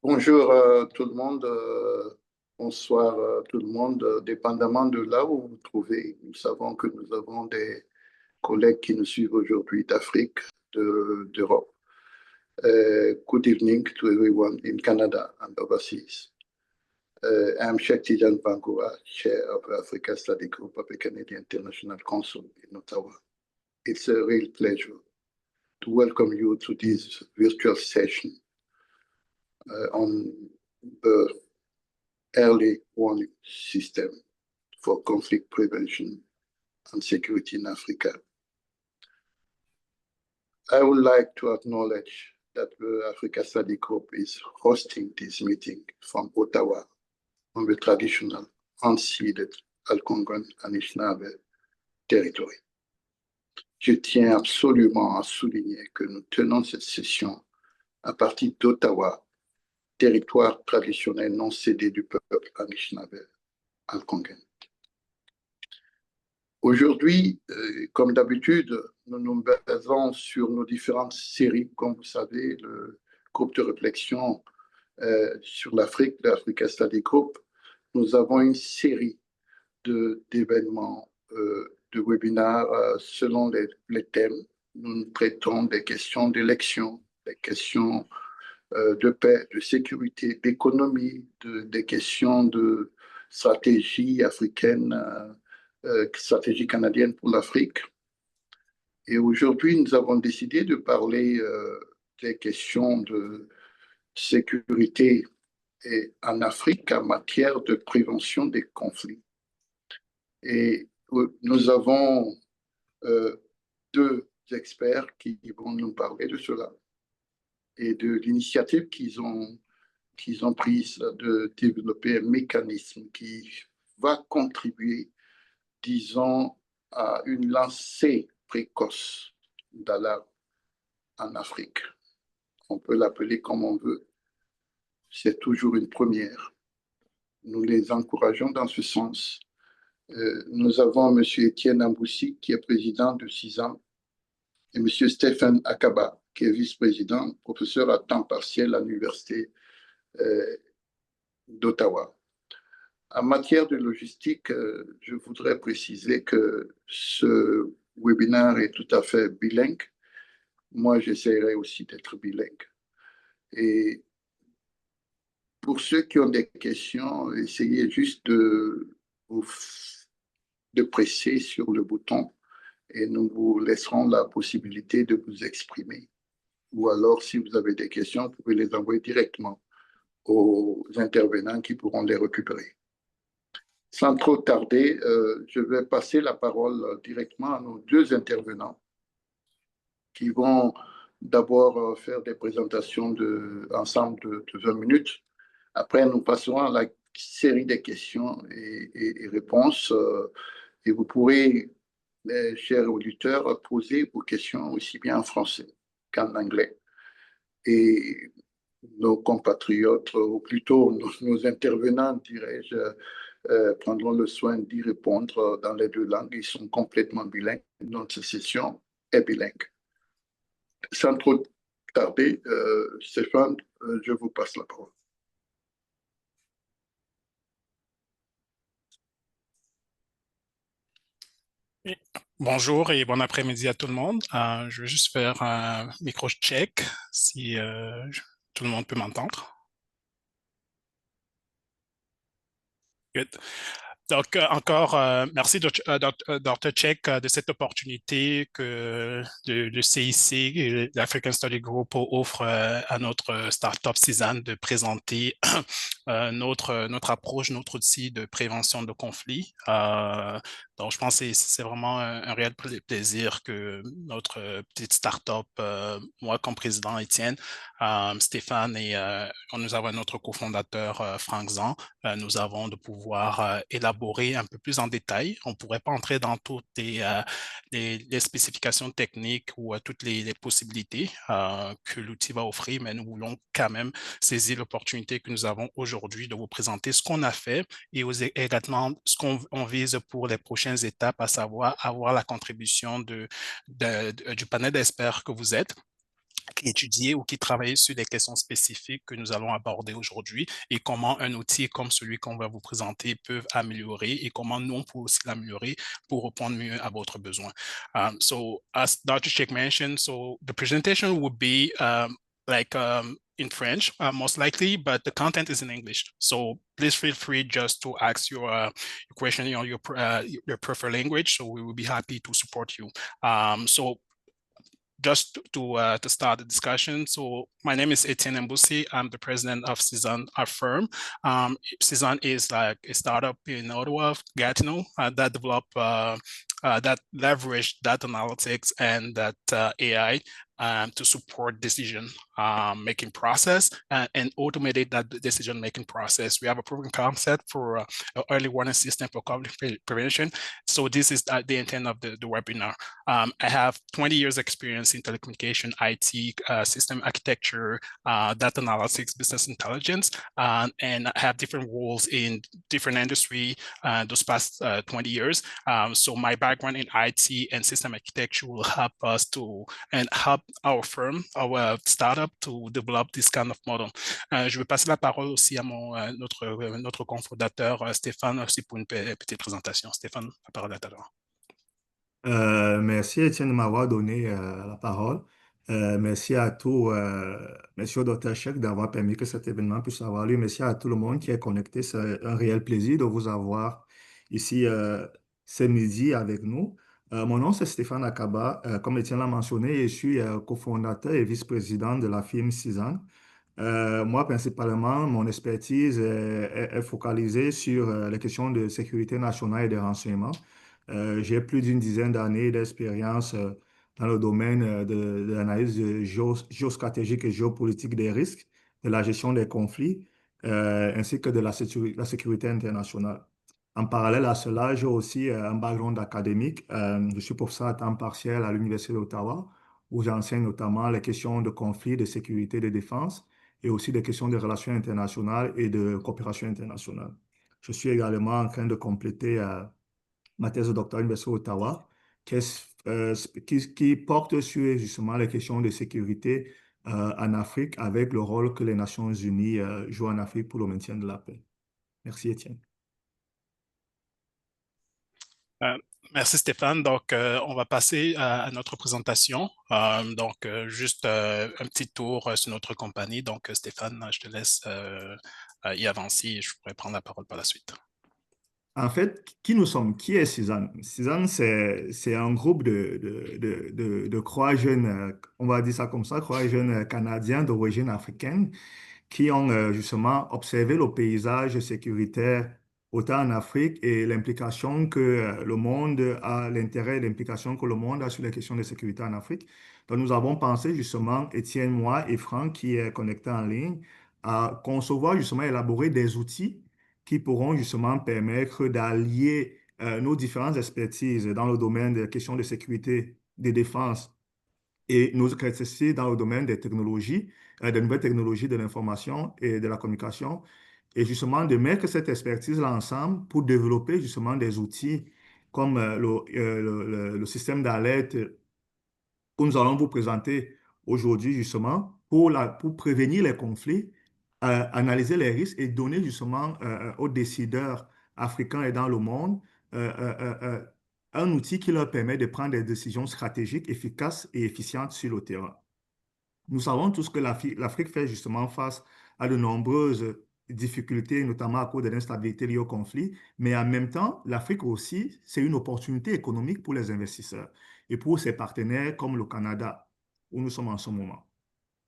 Bonjour tout le monde, bonsoir tout le monde, dépendamment de là où vous vous trouvez. Nous savons que nous avons des collègues qui nous suivent aujourd'hui d'Afrique, d'Europe. Good evening to everyone in Canada and overseas. I'm Sheikh Tijan Bangura, Chair of the Africa Study Group of the Canadian International Council in Ottawa. It's a real pleasure to welcome you to this virtual session on the early warning system for conflict prevention and security in Africa. I would like to acknowledge that the Africa Study Group is hosting this meeting from Ottawa on the traditional unceded Algonquin Anishinaabe territory. Je tiens absolument à souligner que nous tenons cette session à partir d'Ottawa, territoire traditionnel non cédé du peuple Anishinaabe Algonquin. Aujourd'hui, comme d'habitude, nous nous basons sur nos différentes séries. Comme vous savez, le groupe de réflexion sur l'Afrique, l'Africa Study Group, nous avons une série d'événements, de webinaires selon les thèmes. Nous traitons des questions d'élection, des questions de paix, de sécurité, d'économie, des questions de stratégie africaine, stratégie canadienne pour l'Afrique. Et aujourd'hui, nous avons décidé de parler des questions de sécurité en Afrique en matière de prévention des conflits. Et nous avons deux experts qui vont nous parler de cela et de l'initiative qu'ils ont prise de développer un mécanisme qui va contribuer, disons, à une lancée précoce d'alarme en Afrique. On peut l'appeler comme on veut. C'est toujours une première. Nous les encourageons dans ce sens. Nous avons M. Étienne Amboussi, qui est président de CISAM, et M. Stéphane Akaba, qui est vice-président, professeur à temps partiel à l'Université d'Ottawa. En matière de logistique, je voudrais préciser que ce webinaire est tout à fait bilingue. Moi, j'essaierai aussi d'être bilingue. Et pour ceux qui ont des questions, essayez juste de presser sur le bouton et nous vous laisserons la possibilité de vous exprimer. Ou alors, si vous avez des questions, vous pouvez les envoyer directement aux intervenants qui pourront les récupérer. Sans trop tarder, je vais passer la parole directement à nos deux intervenants qui vont d'abord faire des présentations ensemble de 20 minutes. Après, nous passerons à la série des questions et réponses et vous pourrez, chers auditeurs, poser vos questions aussi bien en français qu'en anglais. Et nos compatriotes, ou plutôt nos intervenants, dirais-je, prendront le soin d'y répondre dans les deux langues. Ils sont complètement bilingues. Notre session est bilingue. Sans trop tarder, Stéphane, je vous passe la parole. Bonjour et bon après-midi à tout le monde. Je vais juste faire un micro-check si tout le monde peut m'entendre. Good. Donc, encore, merci, Dr. Check, de cette opportunité que le CIC et l'African Study Group offre à notre startup CISAN de présenter notre approche, notre outil de prévention de conflits. Donc, je pense que c'est vraiment un réel plaisir que notre petite startup, moi comme président Étienne, Stéphane et nous avons notre cofondateur Frank Zan, nous avons de pouvoir élaborer un peu plus en détail. On ne pourrait pas entrer dans toutes les spécifications techniques ou toutes les possibilités que l'outil va offrir, mais nous voulons quand même saisir l'opportunité que nous avons aujourd'hui de vous présenter ce qu'on a fait et également ce qu'on vise pour les prochaines étapes, à savoir avoir la contribution du panel d'experts que vous êtes. qui étudiaient ou qui travaillaient sur des questions spécifiques que nous allons aborder aujourd'hui et comment un outil comme celui qu'on va vous présenter peut améliorer et comment nous, on peut aussi l'améliorer pour répondre mieux à votre besoin. So as Dr. Sheikh mentioned, so the presentation would be in French, most likely, but the content is in English. So please feel free just to ask your question in your preferred language. So we will be happy to support you. So just to start the discussion, so my name is Etienne Mbusi. I'm the president of Cezanne, our firm. Cezanne is like a startup in Ottawa, Gatineau, that leverage data analytics and that AI to support decision making process and automated that decision making process. We have a proven concept for an early warning system for conflict prevention. So this is the intent of the webinar. I have 20 years experience in telecommunication, IT, system architecture, data analytics, business intelligence, and I have different roles in different industry those past 20 years. So my background in IT and system architecture will help us to and help our firm, our startup to develop this kind of model. Je vais passer la parole aussi à notre cofondateur Stéphane aussi pour une petite présentation. Stéphane, la parole est à toi. Merci Étienne de m'avoir donné la parole. Merci à tous, merci au Dr. Cheikh d'avoir permis que cet événement puisse avoir lieu. Merci à tout le monde qui est connecté. C'est un réel plaisir de vous avoir ici ce midi avec nous. Mon nom, c'est Stéphane Akaba. Comme Étienne l'a mentionné, je suis cofondateur et vice-président de la firme Cezanne. Moi, principalement, mon expertise est focalisée sur les questions de sécurité nationale et de renseignement. J'ai plus d'une dizaine d'années d'expérience dans le domaine de l'analyse géostratégique et géopolitique des risques, de la gestion des conflits, ainsi que de la sécurité internationale. En parallèle à cela, j'ai aussi un background académique. Je suis professeur à temps partiel à l'Université d'Ottawa, où j'enseigne notamment les questions de conflits, de sécurité, de défense, et aussi des questions de relations internationales et de coopération internationale. Je suis également en train de compléter ma thèse de doctorat à l'Université d'Ottawa, qui porte sur justement les questions de sécurité en Afrique avec le rôle que les Nations Unies jouent en Afrique pour le maintien de la paix. Merci, Étienne. Merci Stéphane. Donc, on va passer à notre présentation. Juste un petit tour sur notre compagnie. Donc, Stéphane, je te laisse y avancer et je pourrai prendre la parole par la suite. En fait, qui nous sommes? Qui est Cezanne? Cezanne, c'est un groupe de croix jeunes, on va dire ça comme ça, croix jeunes canadiens d'origine africaine qui ont justement observé le paysage sécuritaire autant en Afrique et l'implication que le monde a, l'intérêt et l'implication que le monde a sur les questions de sécurité en Afrique. Donc, nous avons pensé justement, Étienne, moi et Franck, qui est connecté en ligne, à concevoir justement, élaborer des outils qui pourront justement permettre d'allier nos différentes expertises dans le domaine des questions de sécurité, de défense et nos expertises dans le domaine des technologies, des nouvelles technologies de l'information et de la communication, et justement de mettre cette expertise-là ensemble pour développer justement des outils comme le système d'alerte que nous allons vous présenter aujourd'hui justement pour prévenir les conflits, analyser les risques et donner justement aux décideurs africains et dans le monde euh, euh, euh, un outil qui leur permet de prendre des décisions stratégiques efficaces et efficientes sur le terrain. Nous savons tous que l'Afrique fait justement face à de nombreuses difficultés, notamment à cause de l'instabilité liée au conflit, mais en même temps, l'Afrique aussi, c'est une opportunité économique pour les investisseurs et pour ses partenaires comme le Canada, où nous sommes en ce moment.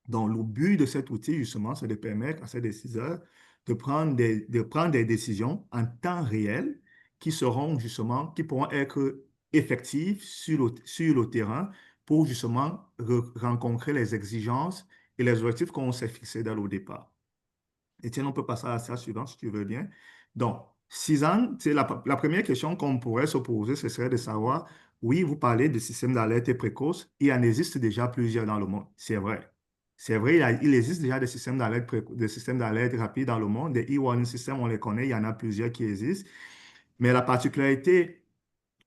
Donc, le but de cet outil, justement, c'est de permettre à ces décideurs de prendre des décisions en temps réel qui seront justement, qui pourront être effectives sur le terrain pour justement rencontrer les exigences et les objectifs qu'on s'est fixés dès le départ. Étienne, on peut passer à la suivante si tu veux bien. Donc, 6 ans, c'est la première question qu'on pourrait se poser, ce serait de savoir, oui, vous parlez de systèmes d'alerte précoce, il en existe déjà plusieurs dans le monde, c'est vrai. C'est vrai, il existe déjà des systèmes d'alerte rapides dans le monde, des e-warning systems, on les connaît, il y en a plusieurs qui existent. Mais la particularité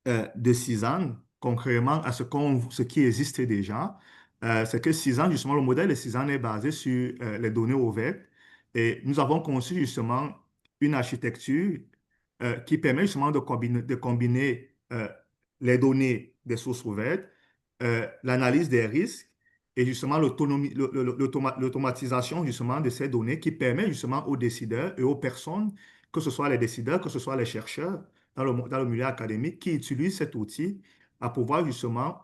de 6 ans, concrètement à ce qui existe déjà, c'est que Cizanne, justement, le modèle de Cizanne est basé sur les données ouvertes. Et nous avons conçu justement une architecture qui permet justement de combiner les données des sources ouvertes, l'analyse des risques et justement l'automatisation justement de ces données qui permet justement aux décideurs et aux personnes, que ce soit les décideurs, que ce soit les chercheurs dans le milieu académique, qui utilisent cet outil à pouvoir justement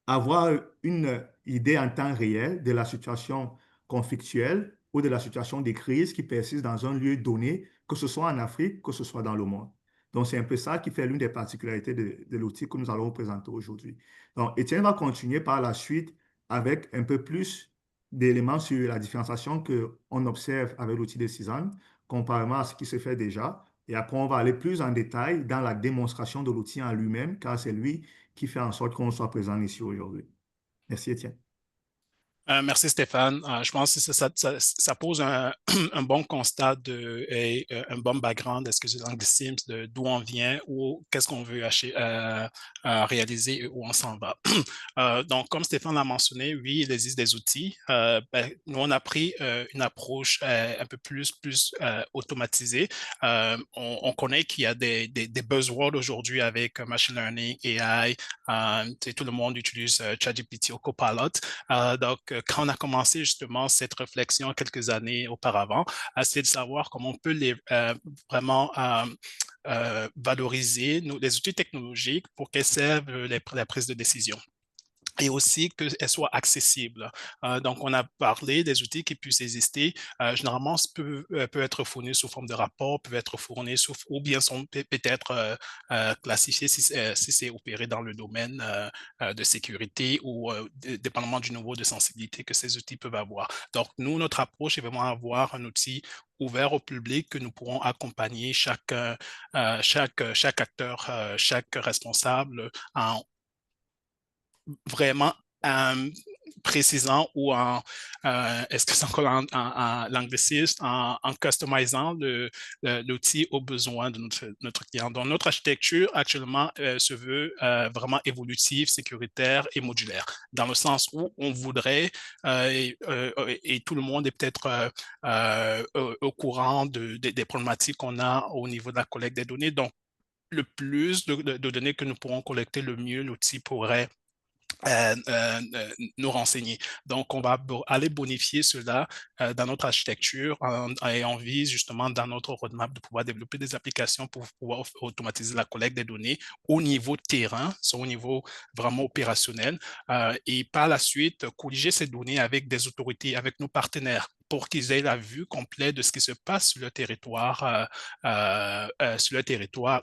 avoir une idée en temps réel de la situation conflictuelle ou de la situation de crise qui persiste dans un lieu donné, que ce soit en Afrique, que ce soit dans le monde. Donc, c'est un peu ça qui fait l'une des particularités de l'outil que nous allons vous présenter aujourd'hui. Donc, Étienne va continuer par la suite avec un peu plus d'éléments sur la différenciation qu'on observe avec l'outil de Cizanne, comparément à ce qui se fait déjà. Et après, on va aller plus en détail dans la démonstration de l'outil en lui-même, car c'est lui qui fait en sorte qu'on soit présent ici aujourd'hui. Merci, Étienne. Merci Stéphane. Je pense que ça pose un, un bon constat et un bon background, excusez l'anglicisme, d'où on vient ou qu'est-ce qu'on veut réaliser et où on s'en va. Donc, comme Stéphane l'a mentionné, oui, il existe des outils. Nous, on a pris une approche un peu plus automatisée. On connaît qu'il y a des buzzwords aujourd'hui avec machine learning, AI. Tout le monde utilise ChatGPT ou Copilot. Donc, quand on a commencé justement cette réflexion quelques années auparavant, c'est de savoir comment on peut vraiment valoriser les outils technologiques pour qu'elles servent la prise de décision et aussi qu'elles soient accessibles. Donc, on a parlé des outils qui puissent exister. Généralement, ça peut être fourni sous forme de rapport, peut être fourni ou bien sont peut-être classifiés si c'est opéré dans le domaine de sécurité ou dépendamment du niveau de sensibilité que ces outils peuvent avoir. Donc, nous, notre approche est vraiment avoir un outil ouvert au public que nous pourrons accompagner chaque acteur, chaque responsable en vraiment précisant ou est-ce que c'est encore l'anglicisme, en customisant l'outil aux besoins de notre client. Donc, notre architecture actuellement se veut vraiment évolutive, sécuritaire et modulaire, dans le sens où on voudrait, et tout le monde est peut-être au courant des problématiques qu'on a au niveau de la collecte des données. Donc, le plus de données que nous pourrons collecter, le mieux l'outil pourrait nous renseigner. Donc, on va aller bonifier cela dans notre architecture et on vise justement dans notre roadmap de pouvoir développer des applications pour pouvoir automatiser la collecte des données au niveau terrain, au niveau vraiment opérationnel et par la suite, colliger ces données avec des autorités, avec nos partenaires pour qu'ils aient la vue complète de ce qui se passe sur le territoire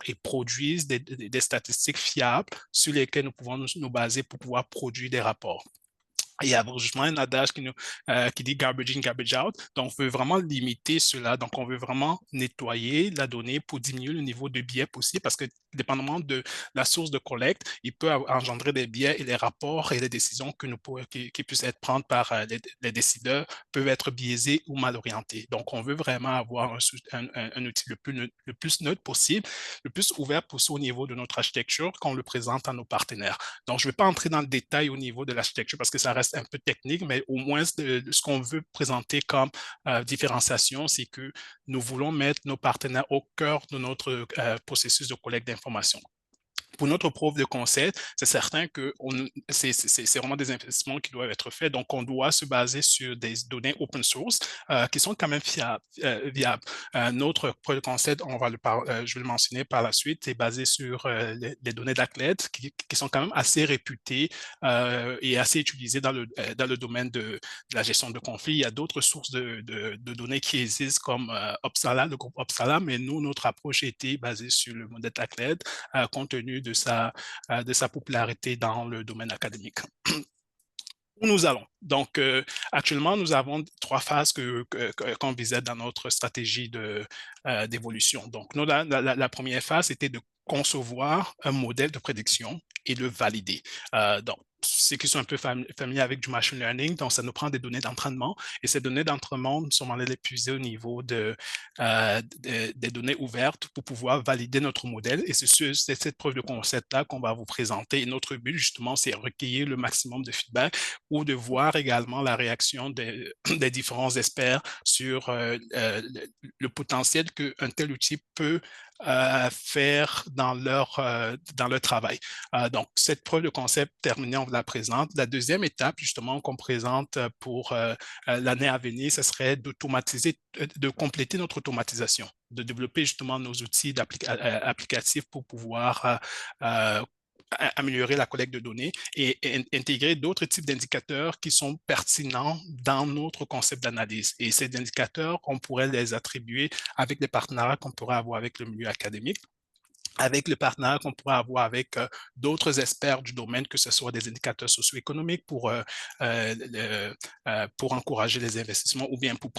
et produisent des statistiques fiables sur lesquelles nous pouvons nous baser pour pouvoir produire des rapports. Il y a justement un adage qui dit garbage in, garbage out. Donc, on veut vraiment limiter cela. Donc, on veut vraiment nettoyer la donnée pour diminuer le niveau de biais possible parce que, dépendamment de la source de collecte, il peut engendrer des biais et les rapports et les décisions qui puissent être prises par les décideurs peuvent être biaisés ou mal orientés. Donc, on veut vraiment avoir un outil le plus neutre possible, le plus ouvert possible au niveau de notre architecture quand on le présente à nos partenaires. Donc, je ne vais pas entrer dans le détail au niveau de l'architecture parce que ça reste un peu technique, mais au moins ce qu'on veut présenter comme différenciation, c'est que nous voulons mettre nos partenaires au cœur de notre processus de collecte d'informations. Pour notre preuve de concept, c'est certain que c'est vraiment des investissements qui doivent être faits. Donc, on doit se baser sur des données open source qui sont quand même viables. Notre preuve de concept, je vais le mentionner par la suite, est basé sur les données d'ACLED qui sont quand même assez réputées et assez utilisées dans le domaine de la gestion de conflits. Il y a d'autres sources de données qui existent comme Uppsala, le groupe Uppsala, mais nous, notre approche a été basée sur le modèle d'ACLED compte tenu de sa popularité dans le domaine académique. Où nous allons. Donc, actuellement, nous avons 3 phases qu'on visait dans notre stratégie d'évolution. Donc, la première phase était de concevoir un modèle de prédiction et le valider. Donc, ceux qui sont un peu familiers avec du machine learning, donc ça nous prend des données d'entraînement et ces données d'entraînement, nous sommes allés les puiser au niveau des données ouvertes pour pouvoir valider notre modèle et c'est cette preuve de concept-là qu'on va vous présenter. Et notre but, justement, c'est recueillir le maximum de feedback ou de voir également la réaction des différents experts sur le potentiel qu'un tel outil peut faire dans leur travail. Donc, cette preuve de concept terminée, on vous la présente. La deuxième étape, justement, qu'on présente pour l'année à venir, ce serait d'automatiser, de compléter notre automatisation, de développer justement nos outils applicatifs pour pouvoir améliorer la collecte de données et intégrer d'autres types d'indicateurs qui sont pertinents dans notre concept d'analyse. Et ces indicateurs, on pourrait les attribuer avec des partenariats qu'on pourrait avoir avec le milieu académique, avec le partenariat qu'on pourrait avoir avec d'autres experts du domaine, que ce soit des indicateurs socio-économiques pour encourager les investissements ou bien pour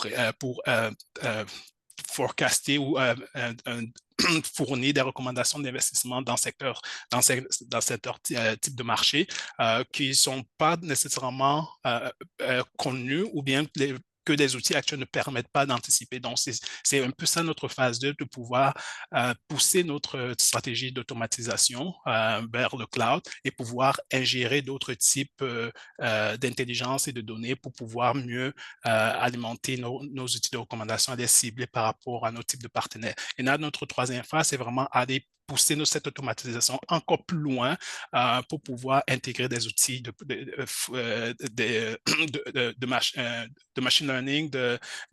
forecaster ou fournir des recommandations d'investissement dans secteur type de marché qui ne sont pas nécessairement connus ou bien que les outils actuels ne permettent pas d'anticiper. Donc, c'est un peu ça notre phase 2, de pouvoir pousser notre stratégie d'automatisation vers le cloud et pouvoir ingérer d'autres types d'intelligence et de données pour pouvoir mieux alimenter nos outils de recommandation et les cibler par rapport à nos types de partenaires. Et là, notre troisième phase, c'est vraiment aller pousser cette automatisation encore plus loin pour pouvoir intégrer des outils de machine learning,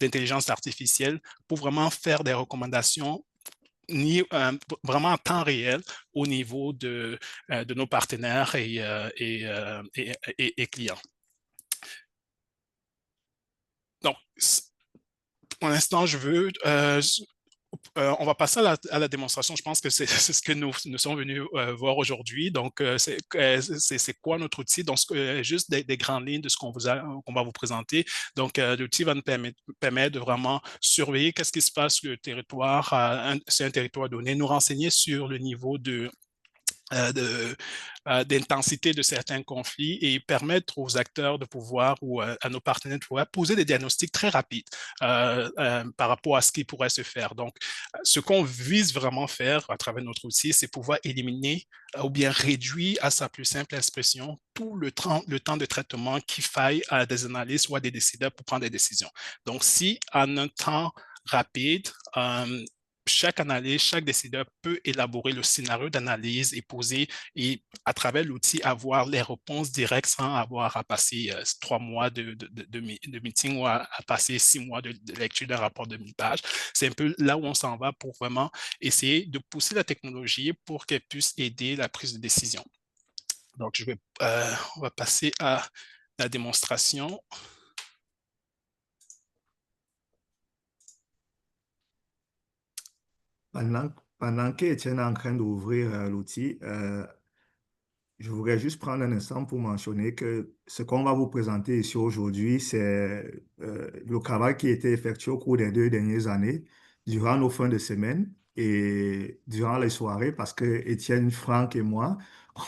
d'intelligence artificielle pour vraiment faire des recommandations vraiment en temps réel au niveau de nos partenaires et clients. Donc, pour l'instant, on va passer à la démonstration. Je pense que c'est ce que nous sommes venus voir aujourd'hui. Donc, c'est quoi notre outil? Donc, juste des grandes lignes de ce qu'on va vous présenter. Donc, l'outil va nous permettre de vraiment surveiller qu'est-ce qui se passe sur le territoire, c'est un territoire donné, nous renseigner sur le niveau d'intensité de certains conflits et permettre aux acteurs de pouvoir ou à nos partenaires de pouvoir poser des diagnostics très rapides par rapport à ce qui pourrait se faire. Donc, ce qu'on vise vraiment faire à travers notre outil, c'est pouvoir éliminer ou bien réduire à sa plus simple expression tout le temps de traitement qu'il faille à des analystes ou à des décideurs pour prendre des décisions. Donc, si en un temps rapide, chaque analyste, chaque décideur peut élaborer le scénario d'analyse et poser, et à travers l'outil, avoir les réponses directes sans avoir à passer 3 mois de meeting ou à passer 6 mois de lecture d'un rapport de 1000 pages. C'est un peu là où on s'en va pour vraiment essayer de pousser la technologie pour qu'elle puisse aider la prise de décision. Donc, on va passer à la démonstration. Pendant qu'Étienne est en train d'ouvrir l'outil, je voudrais juste prendre un instant pour mentionner que ce qu'on va vous présenter ici aujourd'hui, c'est le travail qui a été effectué au cours des 2 dernières années, durant nos fins de semaine et durant les soirées, parce que Étienne, Franck et moi,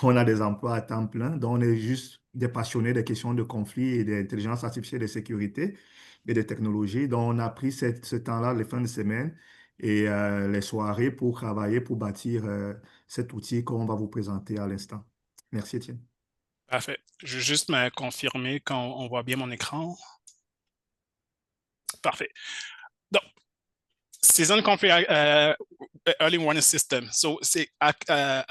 on a des emplois à temps plein, donc on est juste des passionnés des questions de conflit et d'intelligence artificielle, de sécurité et de technologie. Donc, on a pris ce temps-là, les fins de semaine et les soirées pour travailler, pour bâtir cet outil qu'on va vous présenter à l'instant. Merci, Étienne. Parfait. Je veux juste me confirmer qu'on voit bien mon écran. Parfait. Donc, Season Conflict Early Warning System. So, c'est à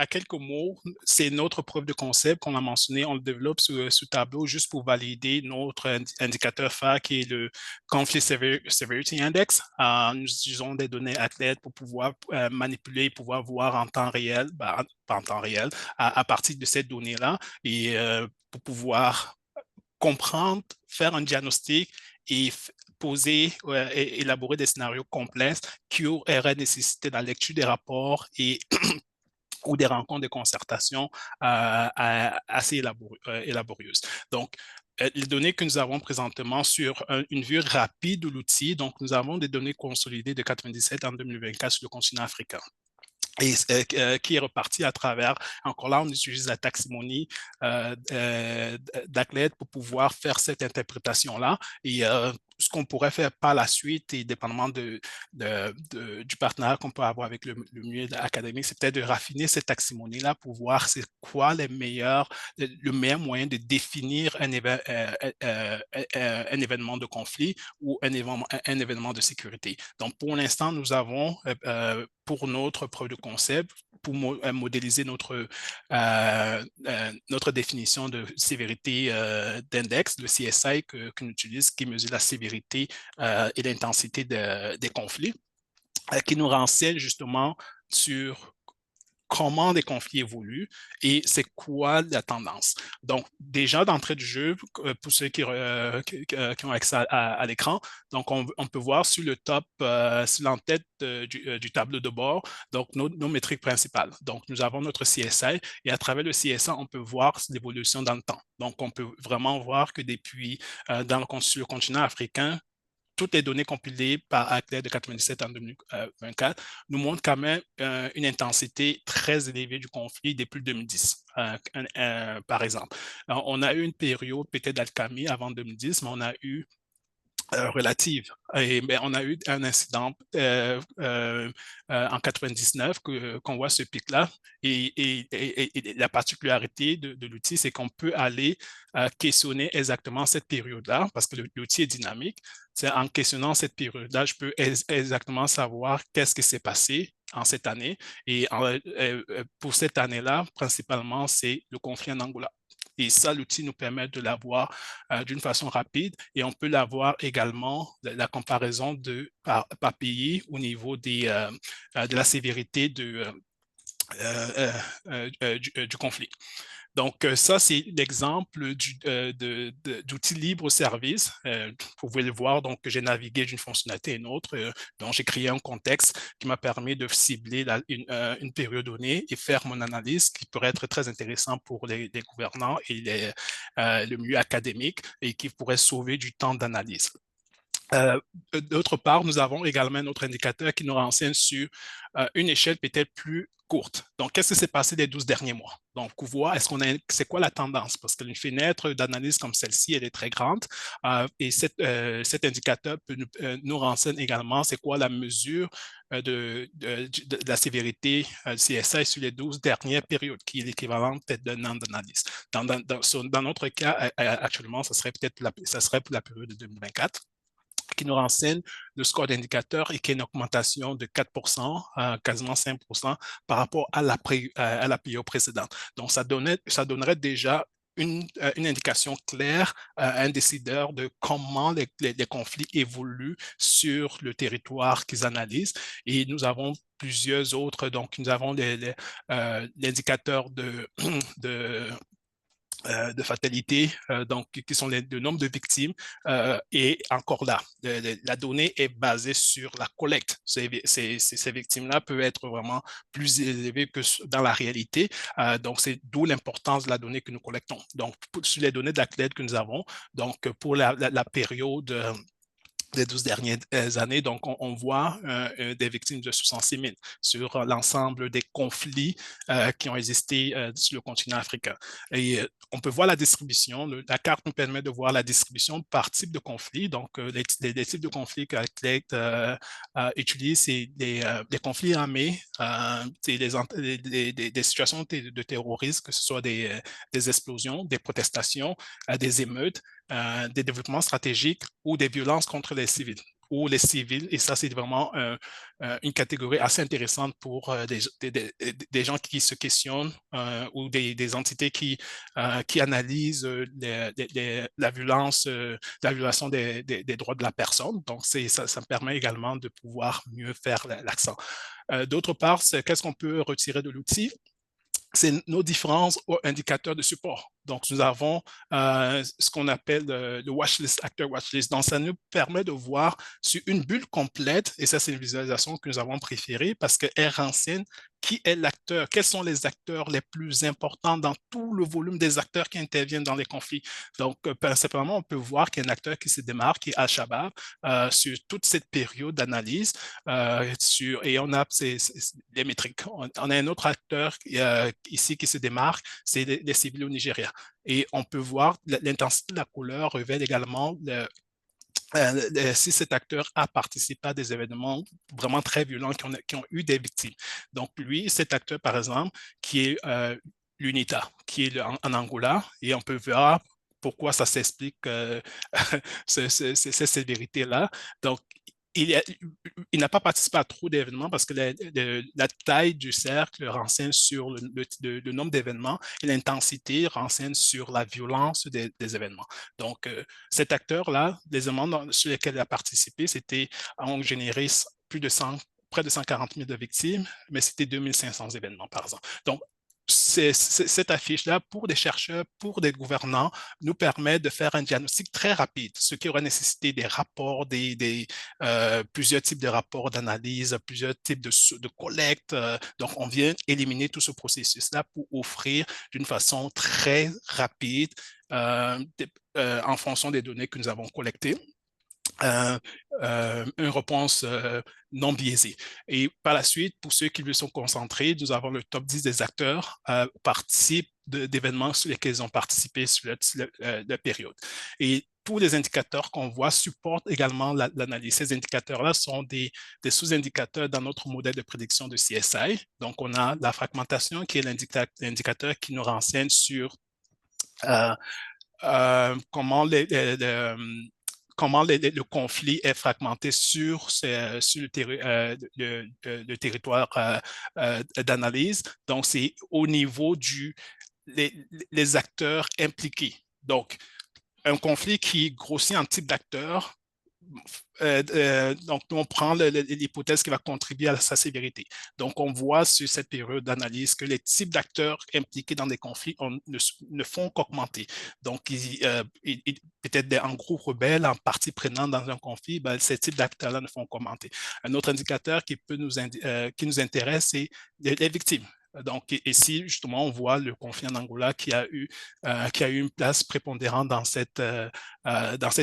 quelques mots, c'est notre preuve de concept qu'on a mentionné. On le développe sous Tableau juste pour valider notre indicateur phare qui est le Conflict Severity Index. Nous utilisons des données athlètes pour pouvoir manipuler, pouvoir voir en temps réel, pas en temps réel, à partir de ces données-là et pour pouvoir comprendre, faire un diagnostic et poser et élaborer des scénarios complexes qui auraient nécessité la lecture des rapports et ou des rencontres de concertation assez laborieuses. Donc, les données que nous avons présentement sur une vue rapide de l'outil, donc nous avons des données consolidées de 97 en 2024 sur le continent africain. et qui est reparti à travers, encore là, on utilise la taxonomie d'Acled pour pouvoir faire cette interprétation-là. Et ce qu'on pourrait faire par la suite, et dépendamment du partenariat qu'on peut avoir avec le milieu académique, c'est peut-être de raffiner cette taxonomie-là pour voir c'est quoi le meilleur moyen de définir un événement de conflit ou un événement de sécurité. Donc, pour l'instant, nous avons pour notre preuve de concept, pour modéliser notre définition de sévérité d'index, le CSI qu'on utilise, qui mesure la sévérité et l'intensité des conflits, qui nous renseigne justement sur comment les conflits évoluent et c'est quoi la tendance. Donc, déjà d'entrée du jeu, pour ceux qui ont accès à l'écran, donc on peut voir sur le top, sur l'entête du tableau de bord, donc nos métriques principales. Donc, nous avons notre CSI et à travers le CSI, on peut voir l'évolution dans le temps. Donc, on peut vraiment voir que depuis, sur le continent africain, toutes les données compilées par Acled de 97 en 2024 nous montrent quand même une intensité très élevée du conflit depuis 2010, par exemple. Alors, on a eu une période peut-être d'alcalmie avant 2010, mais on a eu relative. Et on a eu un incident en 99 qu'on voit ce pic-là. Et la particularité de l'outil, c'est qu'on peut aller questionner exactement cette période-là, parce que l'outil est dynamique. C'est en questionnant cette période-là, je peux exactement savoir qu'est-ce qui s'est passé en cette année. Et pour cette année-là, principalement, c'est le conflit en Angola. Et ça, l'outil nous permet de l'avoir d'une façon rapide et on peut l'avoir également, la comparaison par pays au niveau de la sévérité du conflit. Donc, ça, c'est l'exemple d'outils libres au service. Vous pouvez le voir, donc j'ai navigué d'une fonctionnalité à une autre. Donc, j'ai créé un contexte qui m'a permis de cibler une période donnée et faire mon analyse qui pourrait être très intéressant pour les gouvernants et le milieu académique et qui pourrait sauver du temps d'analyse. D'autre part, nous avons également un autre indicateur qui nous renseigne sur une échelle peut-être plus courte. Donc, qu'est-ce qui s'est passé les 12 derniers mois? Donc, voir c'est quoi la tendance? Parce qu'une fenêtre d'analyse comme celle-ci, elle est très grande et cet indicateur peut nous renseigne également c'est quoi la mesure de la sévérité CSI sur les 12 dernières périodes, qui est l'équivalent peut-être d'un an d'analyse. Dans notre cas, actuellement, ça serait pour la période de 2024. Qui nous renseigne le score d'indicateur et qui est une augmentation de 4%, quasiment 5% par rapport à la période précédente. Donc, ça donnerait déjà une indication claire à un décideur de comment les conflits évoluent sur le territoire qu'ils analysent. Et nous avons plusieurs autres, donc nous avons l'indicateur de fatalité, donc qui sont le nombre de victimes. Et encore là, la donnée est basée sur la collecte. Ces victimes-là peuvent être vraiment plus élevées que dans la réalité. Donc, c'est d'où l'importance de la donnée que nous collectons. Donc, sur les données d'Acled que nous avons, donc pour la période des 12 dernières années. Donc, on voit des victimes de 66 000 sur l'ensemble des conflits qui ont existé sur le continent africain. Et on peut voir la distribution. La carte nous permet de voir la distribution par type de conflit. Donc, les types de conflits qu'Acled utilise, c'est des conflits armés, des situations de terrorisme, que ce soit des explosions, des protestations, des émeutes, des développements stratégiques ou des violences contre les civils ou les civils. Et ça, c'est vraiment une catégorie assez intéressante pour des gens qui se questionnent ou des entités qui analysent la violation des droits de la personne. Donc, ça me permet également de pouvoir mieux faire l'accent. D'autre part, qu'est-ce qu'on peut retirer de l'outil? C'est nos différents indicateurs de support. Donc, nous avons ce qu'on appelle le watchlist, acteur watchlist. Donc, ça nous permet de voir sur une bulle complète, et ça, c'est une visualisation que nous avons préférée parce qu'elle renseigne qui est l'acteur, quels sont les acteurs les plus importants dans tout le volume des acteurs qui interviennent dans les conflits. Donc, principalement, on peut voir qu'il y a un acteur qui se démarque, qui est Al-Shabaab, sur toute cette période d'analyse. Et on a les métriques. On a un autre acteur ici qui se démarque, c'est les civils au Nigeria. Et on peut voir l'intensité de la couleur révèle également si cet acteur a participé à des événements vraiment très violents qui ont eu des victimes. Donc, lui, cet acteur, par exemple, qui est l'UNITA, qui est en Angola, et on peut voir pourquoi ça s'explique cette sévérité-là. Donc, il n'a pas participé à trop d'événements parce que la taille du cercle renseigne sur le nombre d'événements et l'intensité renseigne sur la violence des événements. Donc, cet acteur-là, les événements sur lesquels il a participé, ont généré près de 140 000 de victimes, mais c'était 2500 événements par exemple. Donc, cette affiche-là, pour des chercheurs, pour des gouvernants, nous permet de faire un diagnostic très rapide, ce qui aura nécessité des rapports, plusieurs types de rapports d'analyse, plusieurs types de collecte. Donc, on vient éliminer tout ce processus-là pour offrir d'une façon très rapide, en fonction des données que nous avons collectées, une réponse non biaisée. Et par la suite, pour ceux qui veulent sont concentrés, nous avons le top 10 des acteurs par type d'événements sur lesquels ils ont participé sur la période. Et tous les indicateurs qu'on voit supportent également l'analyse. Ces indicateurs-là sont des sous-indicateurs dans notre modèle de prédiction de CSI. Donc, on a la fragmentation qui est l'indicateur qui nous renseigne sur comment le conflit est fragmenté sur le territoire d'analyse. Donc, c'est au niveau les acteurs impliqués. Donc, un conflit qui grossit en type d'acteurs, donc, on prend l'hypothèse qui va contribuer à sa sévérité. Donc, on voit sur cette période d'analyse que les types d'acteurs impliqués dans des conflits ne font qu'augmenter. Donc, peut-être en groupe rebelle, en partie prenante dans un conflit, ces types d'acteurs-là ne font qu'augmenter. Un autre indicateur qui nous intéresse, c'est les victimes. Donc, ici, justement, on voit le conflit en Angola qui a eu une place prépondérante dans cette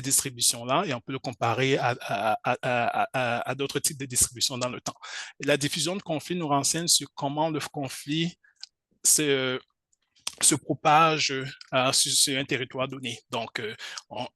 distribution-là, et on peut le comparer à d'autres types de distributions dans le temps. Et la diffusion de conflits nous renseigne sur comment le conflit se propage sur un territoire donné. Donc,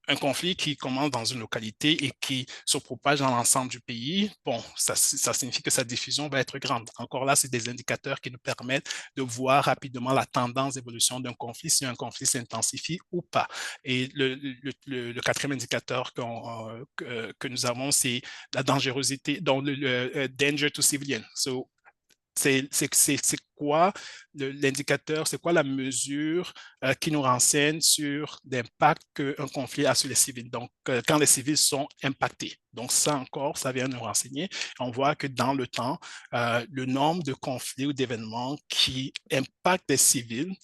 un conflit qui commence dans une localité et qui se propage dans l'ensemble du pays, bon, ça signifie que sa diffusion va être grande. Encore là, c'est des indicateurs qui nous permettent de voir rapidement la tendance d'évolution d'un conflit, si un conflit s'intensifie ou pas. Et le quatrième indicateur que nous avons, c'est la dangerosité, donc le danger to civilian. So, c'est quoi l'indicateur, c'est quoi la mesure qui nous renseigne sur l'impact qu'un conflit a sur les civils, donc quand les civils sont impactés. Donc ça encore, ça vient nous renseigner. On voit que dans le temps, le nombre de conflits ou d'événements qui impactent les civils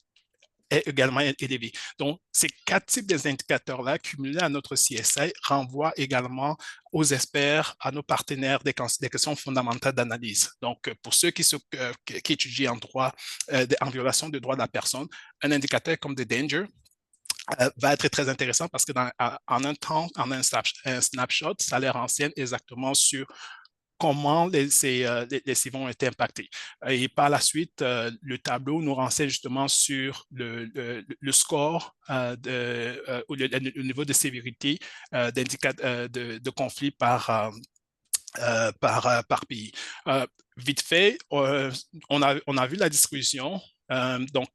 est également élevé. Donc, ces 4 types d'indicateurs-là, cumulés à notre CSI, renvoient également aux experts, à nos partenaires des questions fondamentales d'analyse. Donc, pour ceux qui étudient en droit, en violation des droits de la personne, un indicateur comme the danger va être très intéressant parce que en un temps, en un snapshot, ça les renseigne exactement sur comment les civils ont été impactés. Et par la suite, le tableau nous renseigne justement sur le score, le niveau de sévérité de conflit par pays. Vite fait, on a vu la distribution. Donc,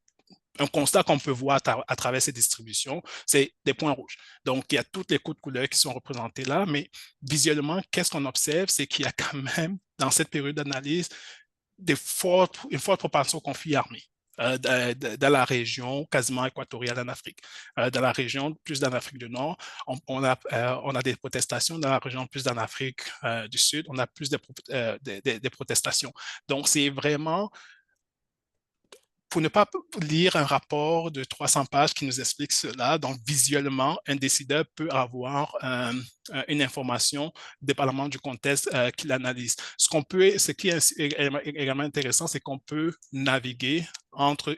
un constat qu'on peut voir à travers ces distributions, c'est des points rouges. Donc, il y a toutes les codes de couleurs qui sont représentées là, mais visuellement, qu'est-ce qu'on observe? C'est qu'il y a quand même, dans cette période d'analyse, une forte propension au conflit armé dans la région quasiment équatoriale en Afrique. Dans la région, plus dans l'Afrique du Nord, on a des protestations. Dans la région, plus dans l'Afrique du Sud, on a plus des protestations. Donc, c'est vraiment pour ne pas lire un rapport de 300 pages qui nous explique cela, donc visuellement, un décideur peut avoir une information dépendamment du contexte qu'il analyse. Ce qui est également intéressant, c'est qu'on peut naviguer entre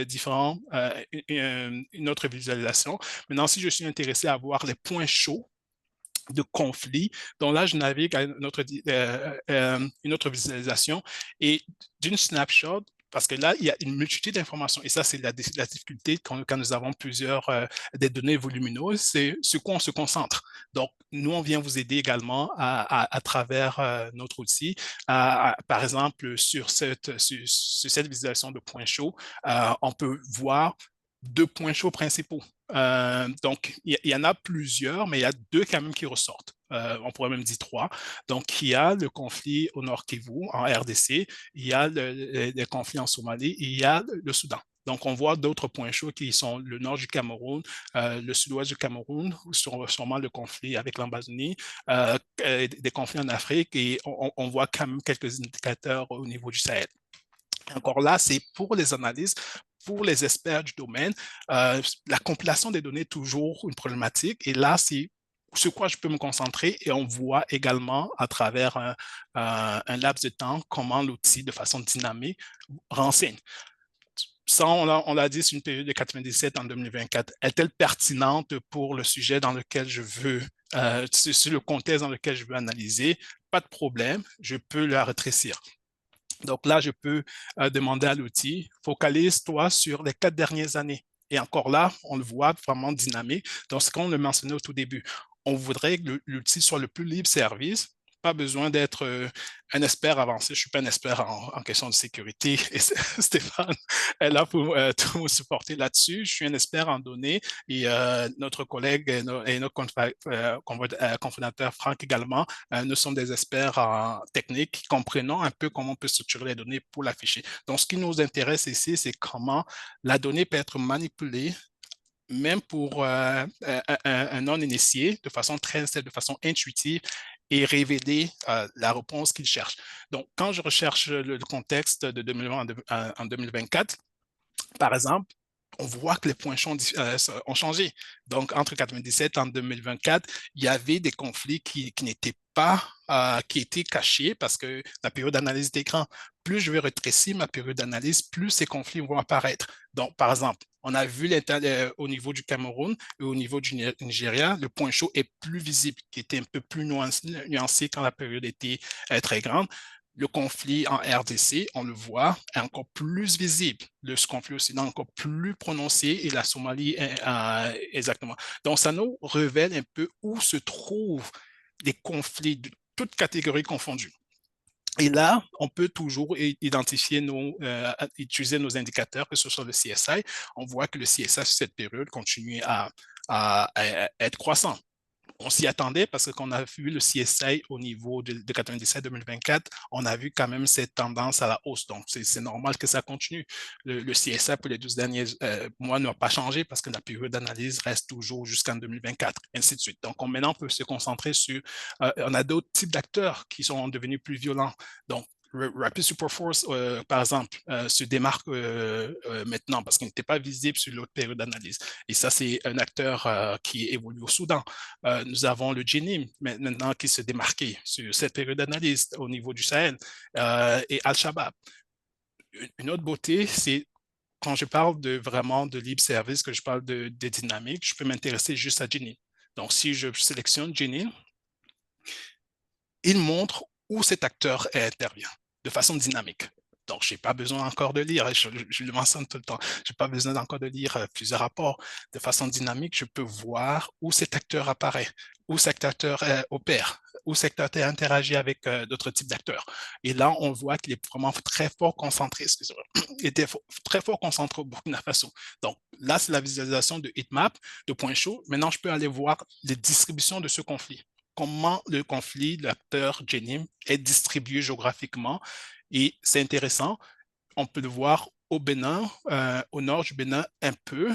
différents, une autre visualisation. Maintenant, si je suis intéressé à voir les points chauds de conflit. Donc là, je navigue à une autre visualisation et d'une snapshot, parce que là, il y a une multitude d'informations. Et ça, c'est la difficulté quand nous avons plusieurs des données volumineuses, c'est sur quoi on se concentre. Donc, nous, on vient vous aider également à travers notre outil. Par exemple, sur cette visualisation de points chauds, on peut voir 2 points chauds principaux. Donc, il y en a plusieurs, mais il y a 2 quand même qui ressortent. On pourrait même dire 3. Donc, il y a le conflit au Nord Kivu, en RDC, il y a le conflit en Somalie, et il y a le Soudan. Donc, on voit d'autres points chauds qui sont le nord du Cameroun, le sud-ouest du Cameroun, sûrement le conflit avec l'Amazonie, des conflits en Afrique, et on voit quand même quelques indicateurs au niveau du Sahel. Encore là, c'est pour les analyses, pour les experts du domaine. La compilation des données est toujours une problématique. Et là, c'est sur quoi je peux me concentrer. Et on voit également à travers un laps de temps comment l'outil, de façon dynamique, renseigne. Ça, on l'a dit, c'est une période de 97 en 2024. Est-elle pertinente pour le sujet dans lequel je veux, sur le contexte dans lequel je veux analyser? Pas de problème, je peux la rétrécir. Donc là, je peux demander à l'outil, focalise-toi sur les 4 dernières années. Et encore là, on le voit vraiment dynamique. Donc, ce qu'on le mentionnait au tout début, on voudrait que l'outil soit le plus libre service. Pas besoin d'être un expert avancé. Je ne suis pas un expert en question de sécurité. Et Stéphane est là pour tout me supporter là-dessus. Je suis un expert en données et notre collègue et notre cofondateur Franck également, nous sommes des experts en technique qui comprenons un peu comment on peut structurer les données pour l'afficher. Donc, ce qui nous intéresse ici, c'est comment la donnée peut être manipulée même pour un non-initié, de façon très simple, de façon intuitive, et révéler la réponse qu'il cherche. Donc, quand je recherche le contexte de 2020 en 2024, par exemple, on voit que les points chauds ont changé. Donc, entre 1997 et 2024, il y avait des conflits qui n'étaient pas, qui étaient cachés parce que la période d'analyse d'écran, plus je vais rétrécir ma période d'analyse, plus ces conflits vont apparaître. Donc, par exemple, on a vu au niveau du Cameroun et au niveau du Nigeria, le point chaud est plus visible, qui était un peu plus nuancé quand la période était très grande. Le conflit en RDC, on le voit, est encore plus visible. Le conflit au Soudan est encore plus prononcé et la Somalie exactement. Donc, ça nous révèle un peu où se trouvent les conflits de toutes catégories confondues. Et là, on peut toujours identifier utiliser nos indicateurs, que ce soit le CSI. On voit que le CSI sur cette période continue à être croissant. On s'y attendait parce qu'on a vu le CSI au niveau de 97-2024, on a vu quand même cette tendance à la hausse. Donc, c'est normal que ça continue. Le CSI pour les 12 derniers mois n'a pas changé parce que la période d'analyse reste toujours jusqu'en 2024, ainsi de suite. Donc, maintenant, on peut se concentrer sur... on a d'autres types d'acteurs qui sont devenus plus violents. Donc, Rapid Support Force, par exemple, se démarque maintenant parce qu'il n'était pas visible sur l'autre période d'analyse. Et ça, c'est un acteur qui évolue au Soudan. Nous avons le GNIM maintenant qui se démarquait sur cette période d'analyse au niveau du Sahel et Al-Shabaab. Une autre beauté, c'est quand je parle vraiment de libre service, que je parle de dynamique, je peux m'intéresser juste à GNIM. Donc, si je sélectionne GNIM, il montre où cet acteur intervient de façon dynamique. Donc, je n'ai pas besoin encore de lire, je le mentionne tout le temps, je n'ai pas besoin encore de lire plusieurs rapports. De façon dynamique, je peux voir où cet acteur apparaît, où cet acteur opère, où cet acteur interagit avec d'autres types d'acteurs. Et là, on voit qu'il est vraiment très fort concentré, excusez-moi, il était très fort concentré au Burkina Faso. Donc, là, c'est la visualisation de heatmap, de points chauds. Maintenant, je peux aller voir les distributions de ce conflit. Comment le conflit, l'acteur GNIM, est distribué géographiquement. Et c'est intéressant, on peut le voir au Bénin, au nord du Bénin un peu,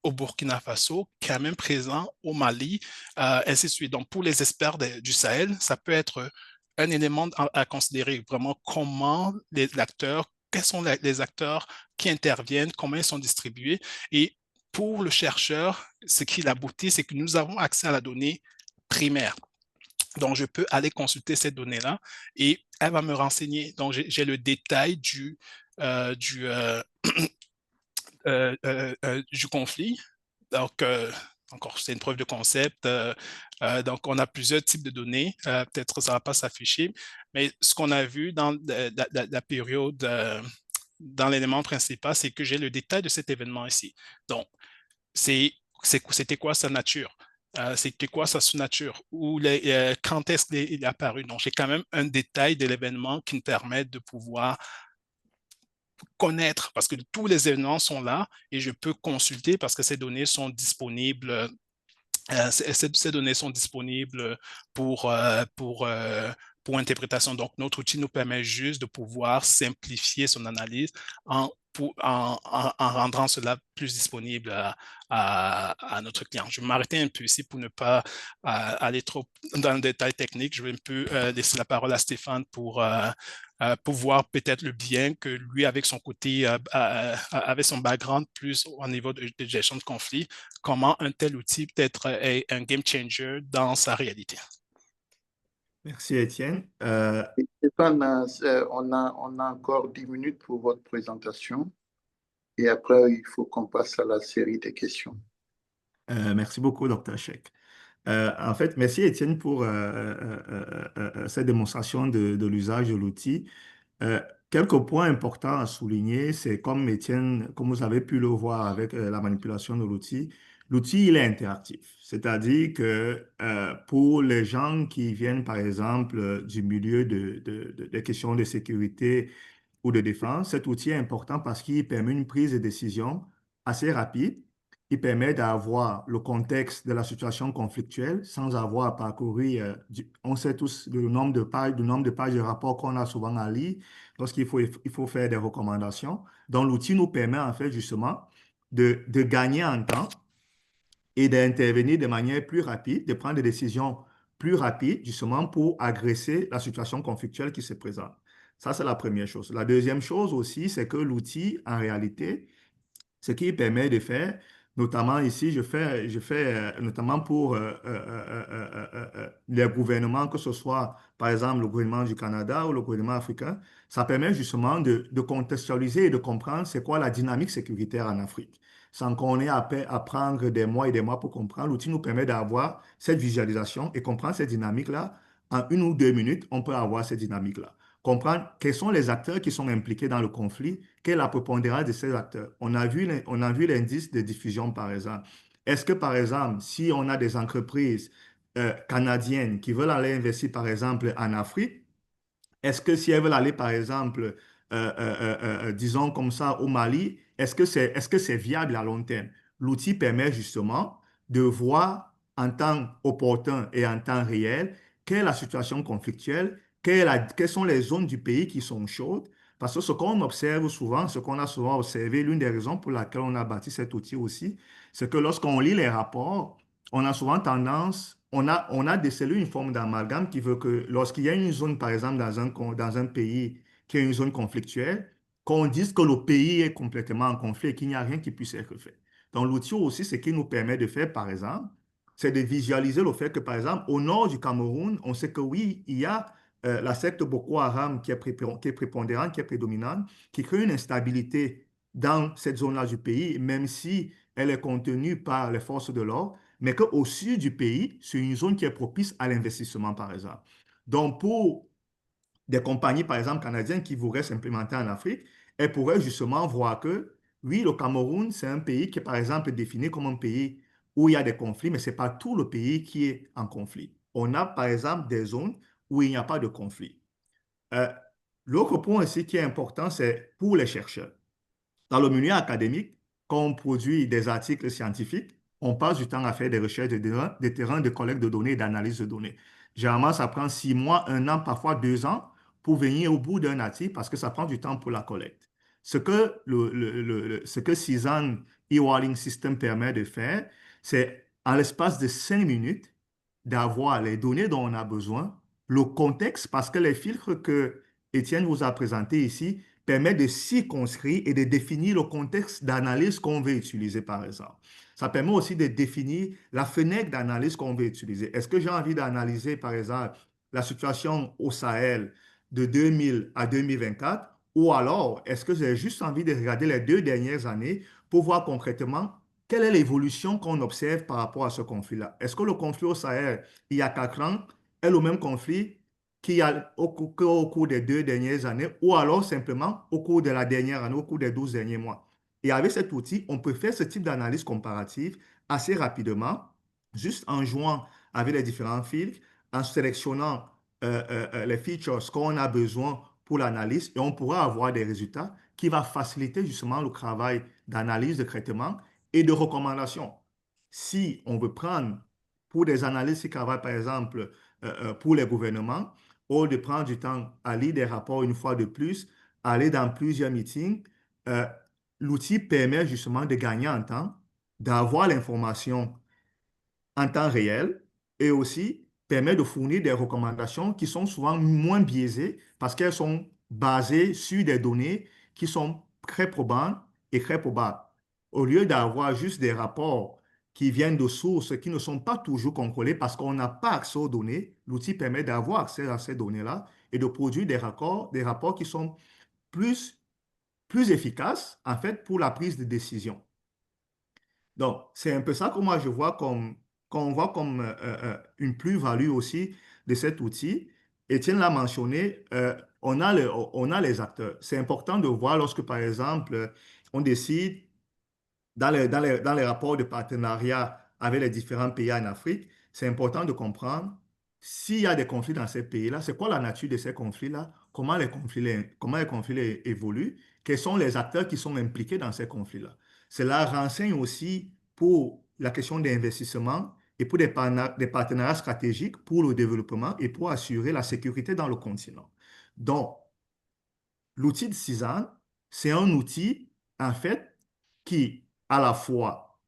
au Burkina Faso, quand même présent au Mali, ainsi de suite. Donc, pour les experts du Sahel, ça peut être un élément à considérer, vraiment comment l'acteur quels sont les acteurs qui interviennent, comment ils sont distribués. Et pour le chercheur, ce qui l'aboutit, c'est que nous avons accès à la donnée primaire. Donc, je peux aller consulter ces données-là et elle va me renseigner. Donc, j'ai le détail du conflit. Donc, encore, c'est une preuve de concept. Donc, on a plusieurs types de données. Peut-être que ça ne va pas s'afficher, mais ce qu'on a vu dans la période, dans l'élément principal, c'est que j'ai le détail de cet événement ici. Donc, c'était quoi sa nature? C'était quoi sa sous-nature? Ou quand est-ce qu'il est apparu? Donc, j'ai quand même un détail de l'événement qui me permet de pouvoir connaître, parce que tous les événements sont là et je peux consulter parce que ces données sont disponibles. Ces données sont disponibles pour interprétation. Donc, notre outil nous permet juste de pouvoir simplifier son analyse en rendant cela plus disponible à notre client. Je vais m'arrêter un peu ici pour ne pas aller trop dans le détail technique. Je vais un peu laisser la parole à Stéphane pour voir peut-être le bien que lui, avec son côté, avec son background plus au niveau de gestion de conflit, comment un tel outil peut être un game changer dans sa réalité. Merci, Étienne. Et Stéphane, on a encore 10 minutes pour votre présentation et après, il faut qu'on passe à la série des questions. Merci beaucoup, Dr. Cheikh. En fait, merci Étienne pour cette démonstration de l'usage de l'outil. Quelques points importants à souligner, c'est comme Étienne, comme vous avez pu le voir avec la manipulation de l'outil, il est interactif. C'est-à-dire que pour les gens qui viennent, par exemple, du milieu des questions de sécurité ou de défense, cet outil est important parce qu'il permet une prise de décision assez rapide. Il permet d'avoir le contexte de la situation conflictuelle sans avoir à parcourir, on sait tous le nombre de pages de rapport qu'on a souvent à lire lorsqu'il faut faire des recommandations. Donc, l'outil nous permet en fait justement de gagner en temps et d'intervenir de manière plus rapide, de prendre des décisions plus rapides justement pour agresser la situation conflictuelle qui se présente. Ça, c'est la première chose. La deuxième chose aussi, c'est que l'outil, en réalité, ce qui permet de faire, notamment ici, je fais notamment pour les gouvernements, que ce soit par exemple le gouvernement du Canada ou le gouvernement africain, ça permet justement de contextualiser et de comprendre c'est quoi la dynamique sécuritaire en Afrique. Sans qu'on ait à prendre des mois et des mois pour comprendre, l'outil nous permet d'avoir cette visualisation et comprendre cette dynamique-là. En 1 ou 2 minutes, on peut avoir cette dynamique-là. Comprendre quels sont les acteurs qui sont impliqués dans le conflit, quelle est la prépondérance de ces acteurs. On a vu l'indice de diffusion, par exemple. Est-ce que, par exemple, si on a des entreprises canadiennes qui veulent aller investir, par exemple, en Afrique, est-ce que si elles veulent aller, par exemple, disons comme ça, au Mali, est-ce que c'est viable à long terme? L'outil permet justement de voir en temps opportun et en temps réel quelle est la situation conflictuelle, quelles sont les zones du pays qui sont chaudes. Parce que ce qu'on observe souvent, ce qu'on a souvent observé, l'une des raisons pour laquelle on a bâti cet outil aussi, c'est que lorsqu'on lit les rapports, on a souvent tendance, on a décelé une forme d'amalgame qui veut que lorsqu'il y a une zone, par exemple, dans un pays qui est une zone conflictuelle, qu'on dise que le pays est complètement en conflit et qu'il n'y a rien qui puisse être fait. Donc, l'outil aussi, ce qu'il nous permet de faire, par exemple, c'est de visualiser le fait que, par exemple, au nord du Cameroun, on sait que oui, il y a la secte Boko Haram qui est prépondérante, qui est prédominante, qui crée une instabilité dans cette zone-là du pays, même si elle est contenue par les forces de l'ordre, mais qu'au sud du pays, c'est une zone qui est propice à l'investissement, par exemple. Donc, pour des compagnies, par exemple, canadiennes qui voudraient s'implémenter en Afrique, elles pourraient justement voir que, oui, le Cameroun, c'est un pays qui est, par exemple, défini comme un pays où il y a des conflits, mais ce n'est pas tout le pays qui est en conflit. On a, par exemple, des zones où il n'y a pas de conflit. Euh, L'autre point aussi qui est important, c'est pour les chercheurs. Dans le milieu académique, quand on produit des articles scientifiques, on passe du temps à faire des recherches de terrain, de collecte de données et d'analyse de données. Généralement, ça prend 6 mois, 1 an, parfois 2 ans pour venir au bout d'un article parce que ça prend du temps pour la collecte. Ce que Cezanne e-Warning System permet de faire, c'est en l'espace de 5 minutes d'avoir les données dont on a besoin, le contexte, parce que les filtres que Étienne vous a présentés ici permet de circonscrire et de définir le contexte d'analyse qu'on veut utiliser, par exemple. Ça permet aussi de définir la fenêtre d'analyse qu'on veut utiliser. Est-ce que j'ai envie d'analyser, par exemple, la situation au Sahel de 2000 à 2024, ou alors est-ce que j'ai juste envie de regarder les 2 dernières années pour voir concrètement quelle est l'évolution qu'on observe par rapport à ce conflit-là? Est-ce que le conflit au Sahel, il y a 4 ans, est le même conflit qu'il y a au cours des 2 dernières années, ou alors simplement au cours de la dernière année, au cours des 12 derniers mois? Et avec cet outil, on peut faire ce type d'analyse comparative assez rapidement, juste en jouant avec les différents filtres, en sélectionnant les features qu'on a besoin pour l'analyse, et on pourra avoir des résultats qui vont faciliter justement le travail d'analyse, de traitement et de recommandation. Si on veut prendre pour des analyses qui travaillent par exemple pour les gouvernements, au lieu de prendre du temps à lire des rapports une fois de plus, aller dans plusieurs meetings, euh, l'outil permet justement de gagner en temps, d'avoir l'information en temps réel et aussi permet de fournir des recommandations qui sont souvent moins biaisées parce qu'elles sont basées sur des données qui sont très probantes et très probables. Au lieu d'avoir juste des rapports qui viennent de sources qui ne sont pas toujours contrôlées parce qu'on n'a pas accès aux données, l'outil permet d'avoir accès à ces données-là et de produire des rapports qui sont plus, plus efficaces en fait pour la prise de décision. Donc, c'est un peu ça que moi je vois qu'on voit comme une plus-value aussi de cet outil. Étienne l'a mentionné, on a les acteurs. C'est important de voir lorsque, par exemple, on décide dans les rapports de partenariat avec les différents pays en Afrique, c'est important de comprendre s'il y a des conflits dans ces pays-là, c'est quoi la nature de ces conflits-là, comment les conflits évoluent, quels sont les acteurs qui sont impliqués dans ces conflits-là. Cela renseigne aussi pour la question d'investissement et pour des partenariats stratégiques pour le développement et pour assurer la sécurité dans le continent. Donc, l'outil de Cézanne, c'est un outil, en fait, qui, à la fois,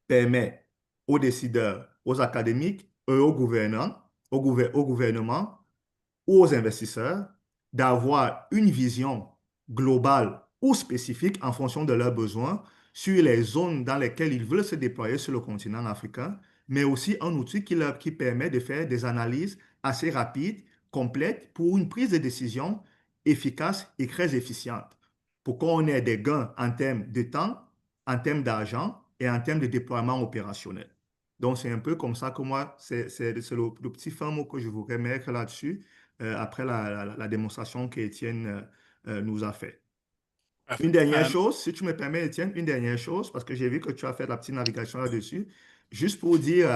permet aux décideurs, aux académiques et aux gouvernants, au gouvernement ou aux investisseurs d'avoir une vision globale ou spécifique en fonction de leurs besoins sur les zones dans lesquelles ils veulent se déployer sur le continent africain, mais aussi un outil qui permet de faire des analyses assez rapides, complètes, pour une prise de décision efficace et très efficiente, pour qu'on ait des gains en termes de temps, en termes d'argent et en termes de déploiement opérationnel. Donc, c'est un peu comme ça que moi, c'est le petit fin mot que je voudrais mettre là-dessus après la démonstration qu'Étienne nous a fait. Une dernière Euh, chose, si tu me permets, Étienne, une dernière chose, parce que j'ai vu que tu as fait la petite navigation là-dessus, juste pour dire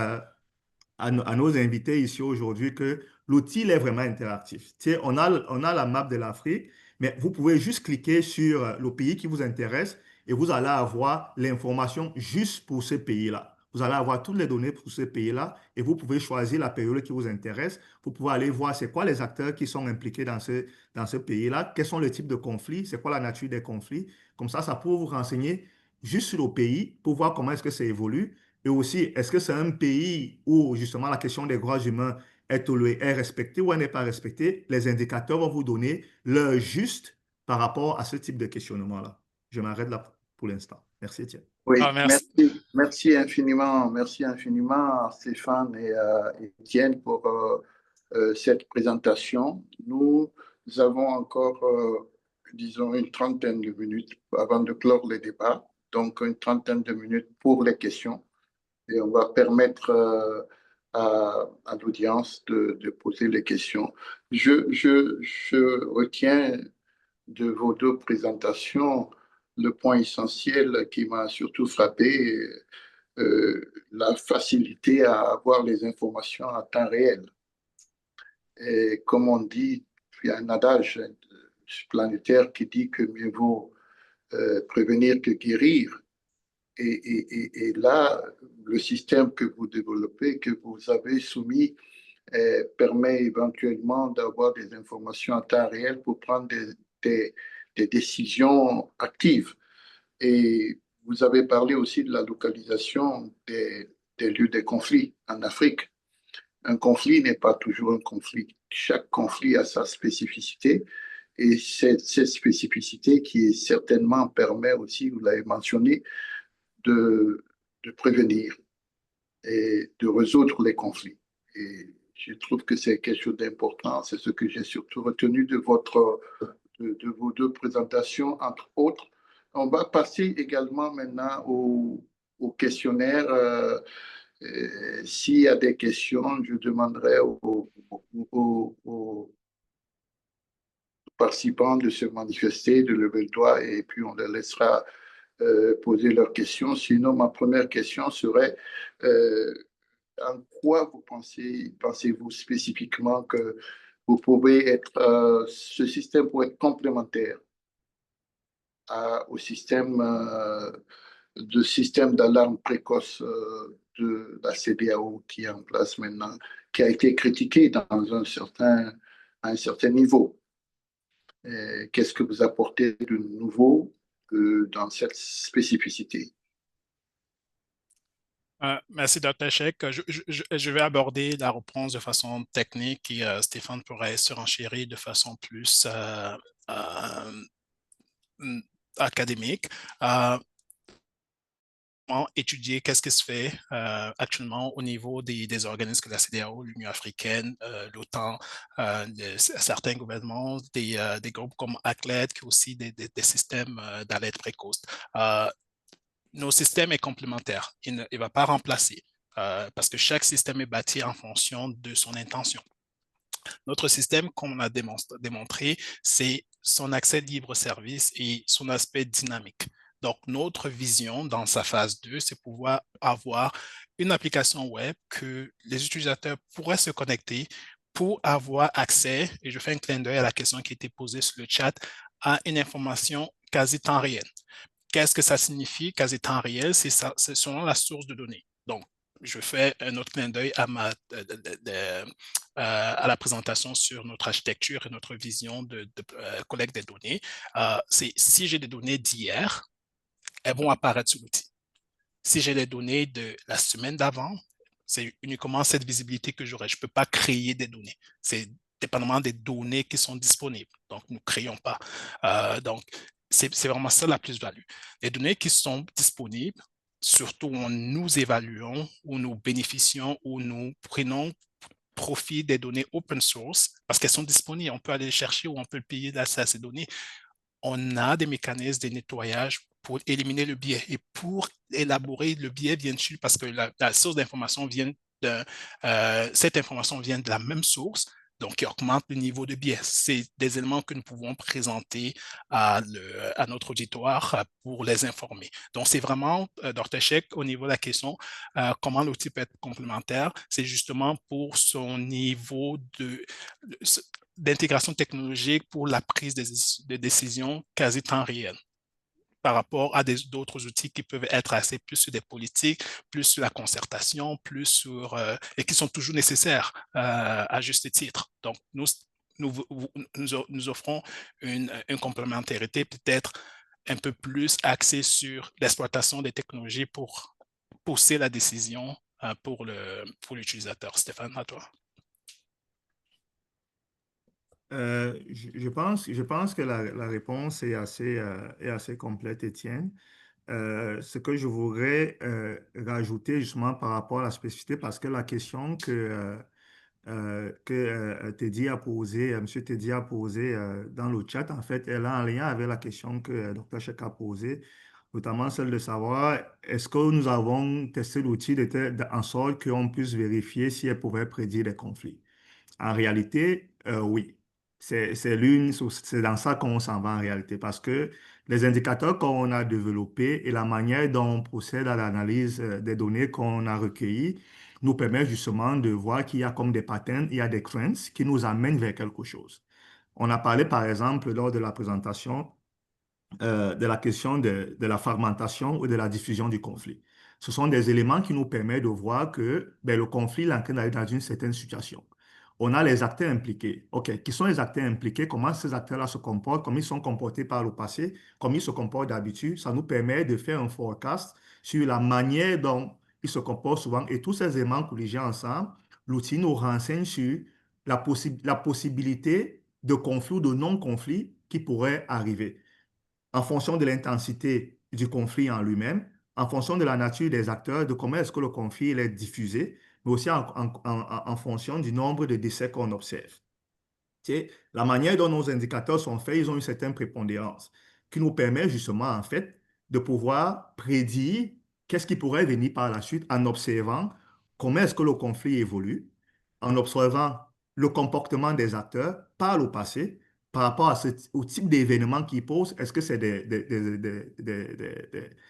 à nos invités ici aujourd'hui que l'outil est vraiment interactif. Tu sais, on a la map de l'Afrique, mais vous pouvez juste cliquer sur le pays qui vous intéresse et vous allez avoir l'information juste pour ce pays-là. Vous allez avoir toutes les données pour ce pays-là et vous pouvez choisir la période qui vous intéresse. Vous pouvez aller voir c'est quoi les acteurs qui sont impliqués dans ce pays-là, quels sont les types de conflits, c'est quoi la nature des conflits. Comme ça peut vous renseigner juste sur le pays pour voir comment est-ce que ça évolue. Et aussi, est-ce que c'est un pays où justement la question des droits humains est respectée ou elle n'est pas respectée? Les indicateurs vont vous donner l'heure juste par rapport à ce type de questionnement-là. Je m'arrête là pour l'instant. Merci, Étienne. Oui, merci. merci infiniment Stéphane et Étienne pour cette présentation. Nous avons encore, disons, une trentaine de minutes avant de clore le débat, donc une trentaine de minutes pour les questions. Et on va permettre à l'audience de poser les questions. Je retiens de vos deux présentations le point essentiel qui m'a surtout frappé, la facilité à avoir les informations à temps réel. Et comme on dit, il y a un adage planétaire qui dit que mieux vaut prévenir que guérir. Et là, le système que vous développez, que vous avez soumis, permet éventuellement d'avoir des informations en temps réel pour prendre des décisions actives. Et vous avez parlé aussi de la localisation des lieux de conflit en Afrique. Un conflit n'est pas toujours un conflit. Chaque conflit a sa spécificité Et cette spécificité qui certainement permet aussi, vous l'avez mentionné, de, de prévenir et de résoudre les conflits. Et je trouve que c'est quelque chose d'important. C'est ce que j'ai surtout retenu de vos deux présentations, entre autres. On va passer également maintenant au questionnaire. S'il y a des questions, je demanderai aux participants de se manifester, de lever le doigt, et puis on les laissera poser leurs questions. Sinon, ma première question serait en quoi pensez-vous spécifiquement que vous pouvez être, ce système pourrait être complémentaire au système d'alarme précoce de la CEDEAO qui est en place maintenant, qui a été critiqué à un certain niveau. Qu'est-ce que vous apportez de nouveau dans cette spécificité? Merci, Dr. Cheikh. Je vais aborder la réponse de façon technique et Stéphane pourrait se renchérir de façon plus euh, académique. Étudier qu'est-ce qui se fait actuellement au niveau des organismes comme la CEDEAO, l'Union africaine, l'OTAN, certains gouvernements, des groupes comme ACLED, qui ont aussi des systèmes d'alerte précoce. Nos systèmes sont complémentaires. Il ne va pas remplacer parce que chaque système est bâti en fonction de son intention. Notre système, comme on a démontré, c'est son accès libre-service et son aspect dynamique. Donc, notre vision dans sa phase 2, c'est pouvoir avoir une application web que les utilisateurs pourraient se connecter pour avoir accès, et je fais un clin d'œil à la question qui a été posée sur le chat, à une information quasi temps réel. Qu'est-ce que ça signifie quasi temps réel? C'est selon la source de données. Donc, je fais un autre clin d'œil à la présentation sur notre architecture et notre vision de collecte des données. C'est si j'ai des données d'hier, elles vont apparaître sur l'outil. Si j'ai les données de la semaine d'avant, c'est uniquement cette visibilité que j'aurai. Je ne peux pas créer des données. C'est dépendamment des données qui sont disponibles. Donc, nous ne créons pas. Donc, c'est vraiment ça la plus-value. Les données qui sont disponibles, surtout où nous évaluons, où nous bénéficions, où nous prenons profit des données open source, parce qu'elles sont disponibles, on peut aller les chercher ou on peut payer l'accès à ces données. On a des mécanismes de nettoyage pour éliminer le biais et pour élaborer le biais, bien sûr, parce que la source d'information vient cette information vient de la même source, donc qui augmente le niveau de biais. C'est des éléments que nous pouvons présenter à notre auditoire pour les informer. Donc, c'est vraiment, Dr. Cheikh, au niveau de la question, comment l'outil peut être complémentaire, c'est justement pour son niveau d'intégration technologique pour la prise de décision quasi temps réel par rapport à d'autres outils qui peuvent être assez plus sur des politiques, plus sur la concertation, plus sur et qui sont toujours nécessaires à juste titre. Donc, nous offrons une complémentarité peut-être un peu plus axée sur l'exploitation des technologies pour pousser la décision pour l'utilisateur. Stéphane, à toi. Je pense que la réponse est assez complète, Étienne. Ce que je voudrais rajouter justement par rapport à la spécificité, parce que la question que Teddy a posée, M. Teddy a posée dans le chat, en fait, elle a un lien avec la question que Dr. Cheikh a posée, notamment celle de savoir est-ce que nous avons testé l'outil en sorte qu'on puisse vérifier si elle pouvait prédire des conflits. En réalité, oui. C'est dans ça qu'on s'en va en réalité, parce que les indicateurs qu'on a développés et la manière dont on procède à l'analyse des données qu'on a recueillies nous permet justement de voir qu'il y a comme des patterns, il y a des trends qui nous amènent vers quelque chose. On a parlé par exemple lors de la présentation de la question de la fragmentation ou de la diffusion du conflit. Ce sont des éléments qui nous permettent de voir que ben, le conflit est en train d'aller dans une certaine situation. On a les acteurs impliqués. OK, qui sont les acteurs impliqués? Comment ces acteurs-là se comportent? Comment ils sont comportés par le passé? Comment ils se comportent d'habitude? Ça nous permet de faire un forecast sur la manière dont ils se comportent souvent. Et tous ces éléments colligés ensemble, l'outil nous renseigne sur la possibilité de conflit ou de non-conflit qui pourraient arriver en fonction de l'intensité du conflit en lui-même, en fonction de la nature des acteurs, de comment est-ce que le conflit est diffusé, mais aussi en fonction du nombre de décès qu'on observe. La manière dont nos indicateurs sont faits, ils ont une certaine prépondérance qui nous permet justement, en fait, de pouvoir prédire qu'est-ce qui pourrait venir par la suite en observant comment est-ce que le conflit évolue, en observant le comportement des acteurs par le passé par rapport au type d'événements qu'ils posent. Est-ce que c'est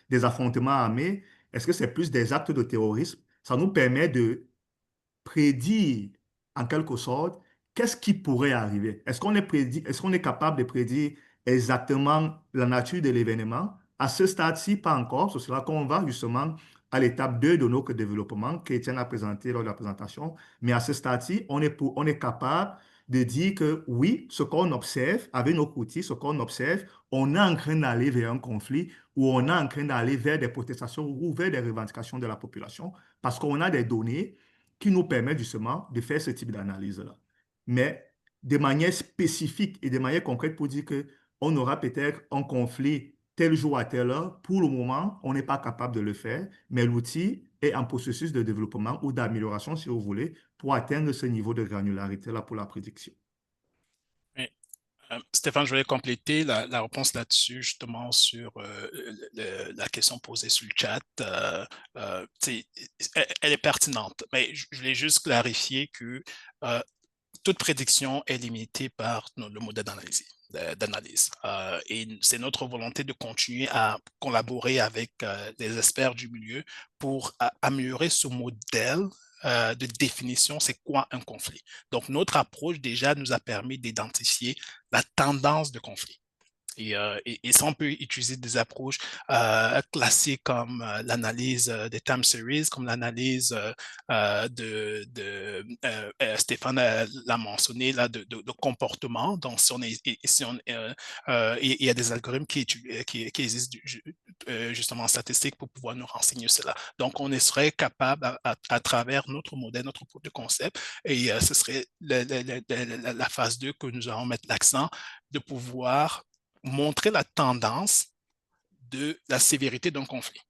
des affrontements armés? Est-ce que c'est plus des actes de terrorisme? Ça nous permet de prédire en quelque sorte qu'est-ce qui pourrait arriver. Est-ce qu'on est capable de prédire exactement la nature de l'événement? À ce stade-ci, pas encore. Ce sera qu'on va justement à l'étape 2 de notre développement qu'Étienne a présenté lors de la présentation. Mais à ce stade-ci, on est capable de dire que oui, ce qu'on observe, avec nos outils, ce qu'on observe, on est en train d'aller vers un conflit ou on est en train d'aller vers des protestations ou vers des revendications de la population parce qu'on a des données qui nous permettent justement de faire ce type d'analyse-là. Mais de manière spécifique et de manière concrète pour dire qu'on aura peut-être un conflit tel jour à telle heure, pour le moment, on n'est pas capable de le faire, mais l'outil est en processus de développement ou d'amélioration, si vous voulez, pour atteindre ce niveau de granularité-là pour la prédiction. Oui. Stéphane, je voulais compléter la réponse là-dessus, justement, sur la question posée sur le chat. Elle est pertinente, mais je voulais juste clarifier que toute prédiction est limitée par le modèle d'analyse. Et c'est notre volonté de continuer à collaborer avec les experts du milieu pour améliorer ce modèle de définition, c'est quoi un conflit. Donc, notre approche déjà nous a permis d'identifier la tendance de conflit. Et ça, on peut utiliser des approches classiques comme l'analyse des time series, comme l'analyse Stéphane l'a mentionné, là, de comportement. Donc, il y a des algorithmes qui existent justement en statistique pour pouvoir nous renseigner cela. Donc, on serait capable, à travers notre modèle, notre proof de concept, et ce serait la phase 2 que nous allons mettre l'accent, de pouvoir montrer la tendance de la sévérité d'un conflit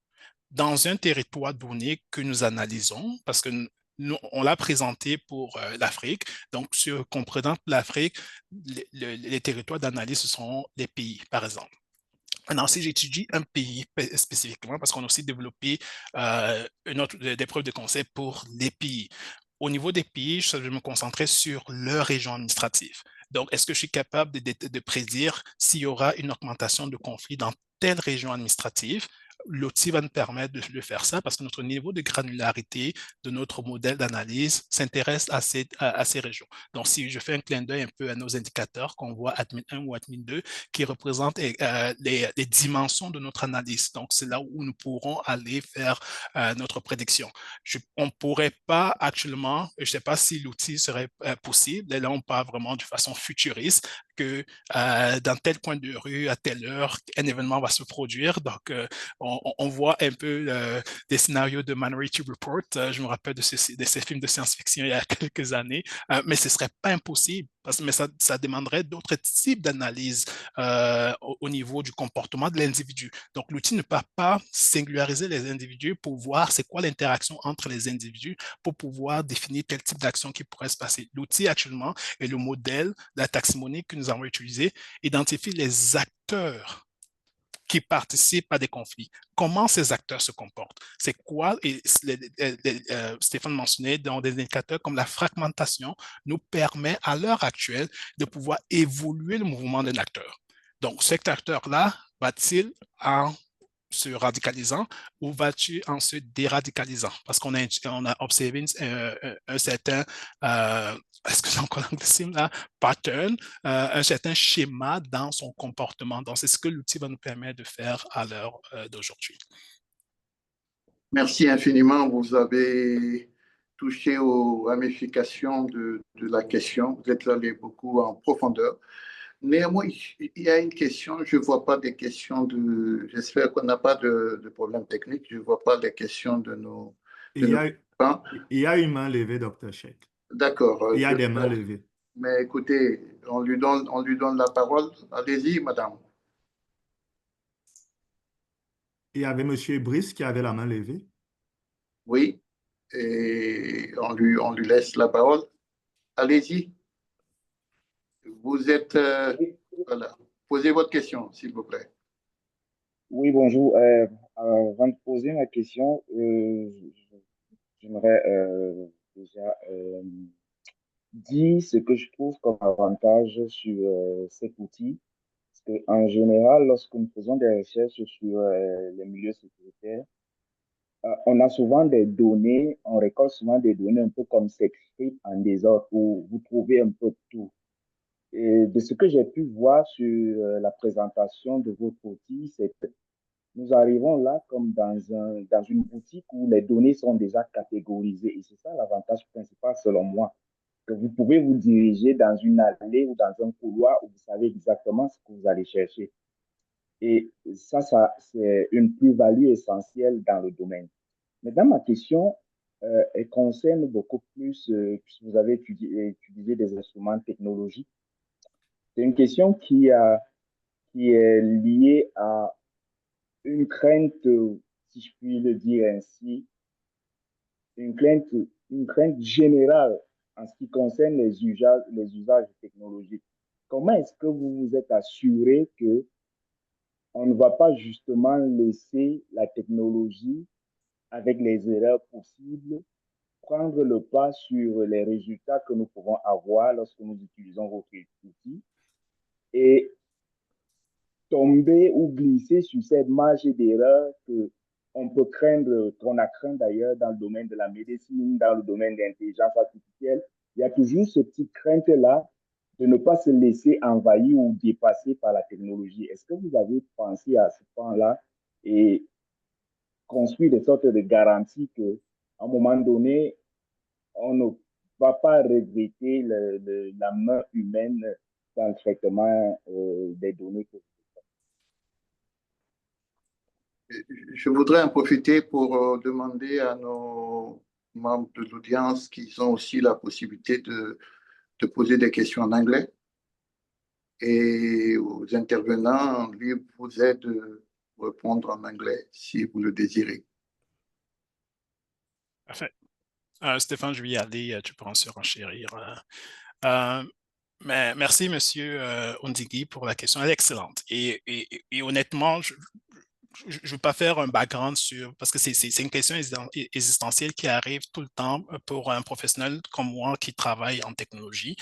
dans un territoire donné que nous analysons, parce que nous, on l'a présenté pour l'Afrique. Donc, comprenant l'Afrique, les territoires d'analyse, ce sont les pays, par exemple. Maintenant, si j'étudie un pays spécifiquement, parce qu'on a aussi développé des preuves de concept pour les pays. Au niveau des pays, je vais me concentrer sur leur région administrative. Donc, est-ce que je suis capable de prédire s'il y aura une augmentation de conflits dans telle région administrative? L'outil va nous permettre de faire ça parce que notre niveau de granularité de notre modèle d'analyse s'intéresse à ces régions. Donc, si je fais un clin d'œil un peu à nos indicateurs qu'on voit admin 1 ou admin 2 qui représentent les dimensions de notre analyse. Donc, c'est là où nous pourrons aller faire notre prédiction. On ne pourrait pas actuellement, je ne sais pas si l'outil serait possible, et là, on parle vraiment de façon futuriste, que dans tel coin de rue, à telle heure, un événement va se produire. Donc, on voit un peu des scénarios de Minority Report. Je me rappelle de ces films de science-fiction il y a quelques années, mais ce ne serait pas impossible, mais ça demanderait d'autres types d'analyses au niveau du comportement de l'individu. Donc, l'outil ne peut pas singulariser les individus pour voir c'est quoi l'interaction entre les individus pour pouvoir définir tel type d'action qui pourrait se passer. L'outil actuellement et le modèle, la taxonomie que nous avons utilisé, identifie les acteurs qui participent à des conflits. Comment ces acteurs se comportent? C'est quoi? Et Stéphane mentionnait dans des indicateurs comme la fragmentation nous permet à l'heure actuelle de pouvoir évoluer le mouvement d'un acteur. Donc, cet acteur-là va-t-il en se radicalisant ou vas-tu en se déradicalisant? Parce qu'on a observé un certain, est-ce que c'est encore l'anglicisme là? Pattern, un certain schéma dans son comportement. Donc, c'est ce que l'outil va nous permettre de faire à l'heure d'aujourd'hui. Merci infiniment. Vous avez touché aux ramifications de la question. Vous êtes allé beaucoup en profondeur. Néanmoins, il y a une question, je ne vois pas des questions j'espère qu'on n'a pas de problème technique, je ne vois pas les questions de il y a une main levée, Dr. Cheikh. D'accord. Il y a des mains levées. Mais écoutez, on lui donne la parole. Allez-y, madame. Il y avait M. Brice qui avait la main levée. Oui, et on lui laisse la parole. Allez-y. Vous êtes, Oui, voilà. Posez votre question, s'il vous plaît. oui, bonjour. Avant de poser ma question, j'aimerais déjà dire ce que je trouve comme avantage sur cet outil. Parce qu'en général, lorsque nous faisons des recherches sur les milieux sécuritaires, on a souvent des données, on récolte souvent des données un peu comme ces scripts en désordre où vous trouvez un peu tout. Et de ce que j'ai pu voir sur la présentation de votre outil, c'est que nous arrivons là comme dans une boutique où les données sont déjà catégorisées. Et c'est ça l'avantage principal selon moi, que vous pouvez vous diriger dans une allée ou dans un couloir où vous savez exactement ce que vous allez chercher. Et ça c'est une plus-value essentielle dans le domaine. Maintenant, ma question, elle concerne beaucoup plus, puisque vous avez utilisé des instruments technologiques. C'est une question qui est liée à une crainte, si je puis le dire ainsi, une crainte, une crainte générale en ce qui concerne les usages technologiques. Comment est-ce que vous vous êtes assuré que on ne va pas justement laisser la technologie, avec les erreurs possibles, prendre le pas sur les résultats que nous pouvons avoir lorsque nous utilisons votre outil et tomber ou glisser sur cette marge d'erreur que on peut craindre, qu'on a craint d'ailleurs dans le domaine de la médecine, dans le domaine de l'intelligence artificielle. Il y a toujours cette petite crainte-là de ne pas se laisser envahir ou dépasser par la technologie. Est-ce que vous avez pensé à ce point-là et construire des sortes de garanties que, à un moment donné, on ne va pas regretter la main humaine dans le traitement des données que Je voudrais en profiter pour demander à nos membres de l'audience qu'ils ont aussi la possibilité de poser des questions en anglais et aux intervenants, lui, vous aide de répondre en anglais si vous le désirez. Parfait. Stéphane, je vais y aller, tu peux en surenchérir. Euh, mais merci, Monsieur Ondigui, pour la question. Elle est excellente. Et honnêtement, je ne veux pas faire un background sur, parce que c'est une question existentielle qui arrive tout le temps pour un professionnel comme moi qui travaille en technologie.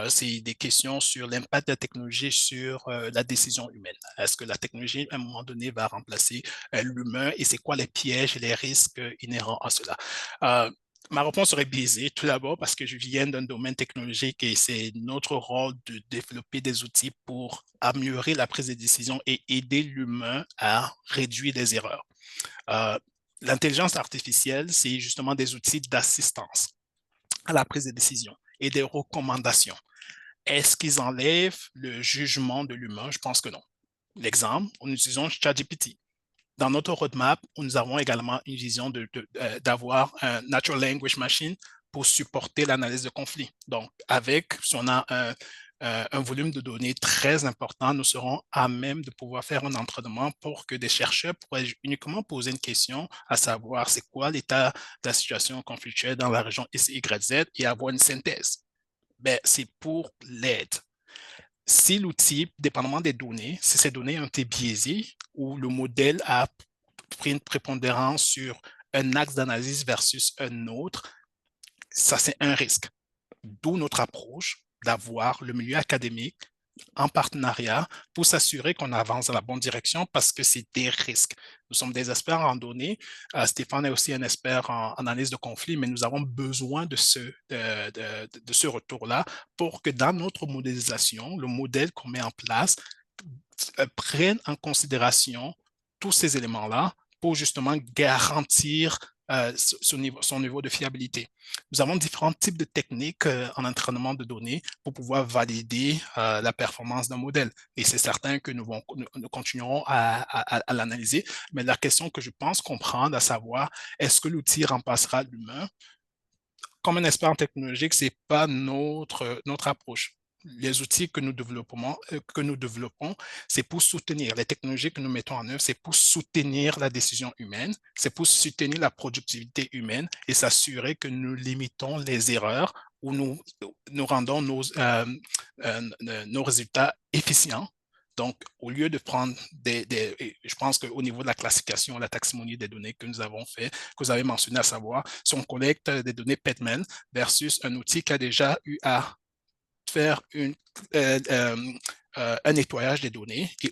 C'est des questions sur l'impact de la technologie sur la décision humaine. Est-ce que la technologie, à un moment donné, va remplacer l'humain et c'est quoi les pièges et les risques inhérents à cela? Ma réponse serait biaisée, tout d'abord parce que je viens d'un domaine technologique et c'est notre rôle de développer des outils pour améliorer la prise de décision et aider l'humain à réduire les erreurs. L'intelligence artificielle, c'est justement des outils d'assistance à la prise de décision et des recommandations. Est-ce qu'ils enlèvent le jugement de l'humain? Je pense que non. L'exemple, en utilisant ChatGPT. Dans notre roadmap, nous avons également une vision d'avoir un Natural Language Machine pour supporter l'analyse de conflits. Donc, si on a un volume de données très important, nous serons à même de pouvoir faire un entraînement pour que des chercheurs pourraient uniquement poser une question, à savoir c'est quoi l'état de la situation conflictuelle dans la région XYZ et avoir une synthèse. Ben, c'est pour l'aide. Si l'outil, dépendamment des données, si ces données ont été biaisées ou le modèle a pris une prépondérance sur un axe d'analyse versus un autre, ça c'est un risque. D'où notre approche d'avoir le milieu académique en partenariat pour s'assurer qu'on avance dans la bonne direction parce que c'est des risques. Nous sommes des experts en données. Stéphane est aussi un expert en analyse de conflits, mais nous avons besoin de ce retour-là pour que dans notre modélisation, le modèle qu'on met en place prenne en considération tous ces éléments-là pour justement garantir son niveau de fiabilité. Nous avons différents types de techniques en entraînement de données pour pouvoir valider la performance d'un modèle. Et c'est certain que nous continuerons à l'analyser. Mais la question que je pense comprendre, à savoir, est-ce que l'outil remplacera l'humain? comme un expert en technologique, c'est pas notre approche. Les outils que nous développons, c'est pour soutenir les technologies que nous mettons en œuvre, c'est pour soutenir la décision humaine, c'est pour soutenir la productivité humaine et s'assurer que nous limitons les erreurs ou nous rendons nos résultats efficients. Donc, au lieu de prendre je pense qu'au niveau de la classification, la taxonomie des données que nous avons fait, que vous avez mentionné, à savoir, si on collecte des données PEDMEN versus un outil qui a déjà eu à faire un nettoyage des données et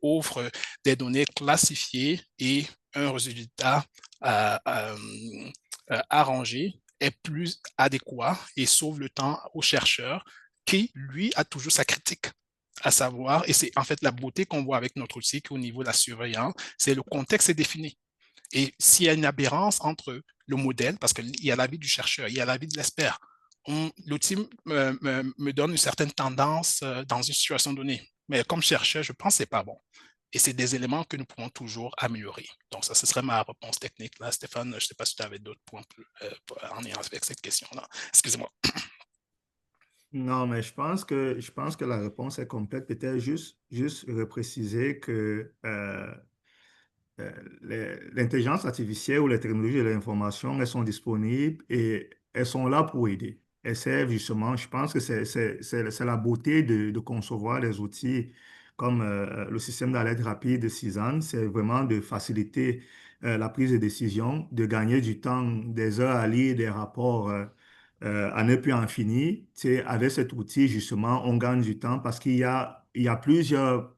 offre des données classifiées et un résultat arrangé est plus adéquat et sauve le temps au chercheur qui, lui, a toujours sa critique à savoir, et c'est en fait la beauté qu'on voit avec notre outil qu'au niveau de la surveillance, c'est le contexte est défini. Et s'il y a une aberrance entre le modèle, parce qu'il y a l'avis du chercheur, il y a l'avis de l'expert, l'outil me donne une certaine tendance dans une situation donnée. Mais comme chercheur, je pense que ce n'est pas bon. Et c'est des éléments que nous pouvons toujours améliorer. Donc, ça, ce serait ma réponse technique. Là, Stéphane, je ne sais pas si tu avais d'autres points en lien avec cette question-là. Excusez-moi. Non, mais je pense que la réponse est complète. Peut-être juste repréciser que l'intelligence artificielle ou les technologies de l'information, elles sont disponibles et elles sont là pour aider. Elles servent justement, je pense que c'est la beauté de concevoir des outils comme le système d'alerte rapide de Cezanne, c'est vraiment de faciliter la prise de décision, de gagner du temps, des heures à lire des rapports à ne plus en finir. Tu sais, avec cet outil, justement, on gagne du temps parce il y a plusieurs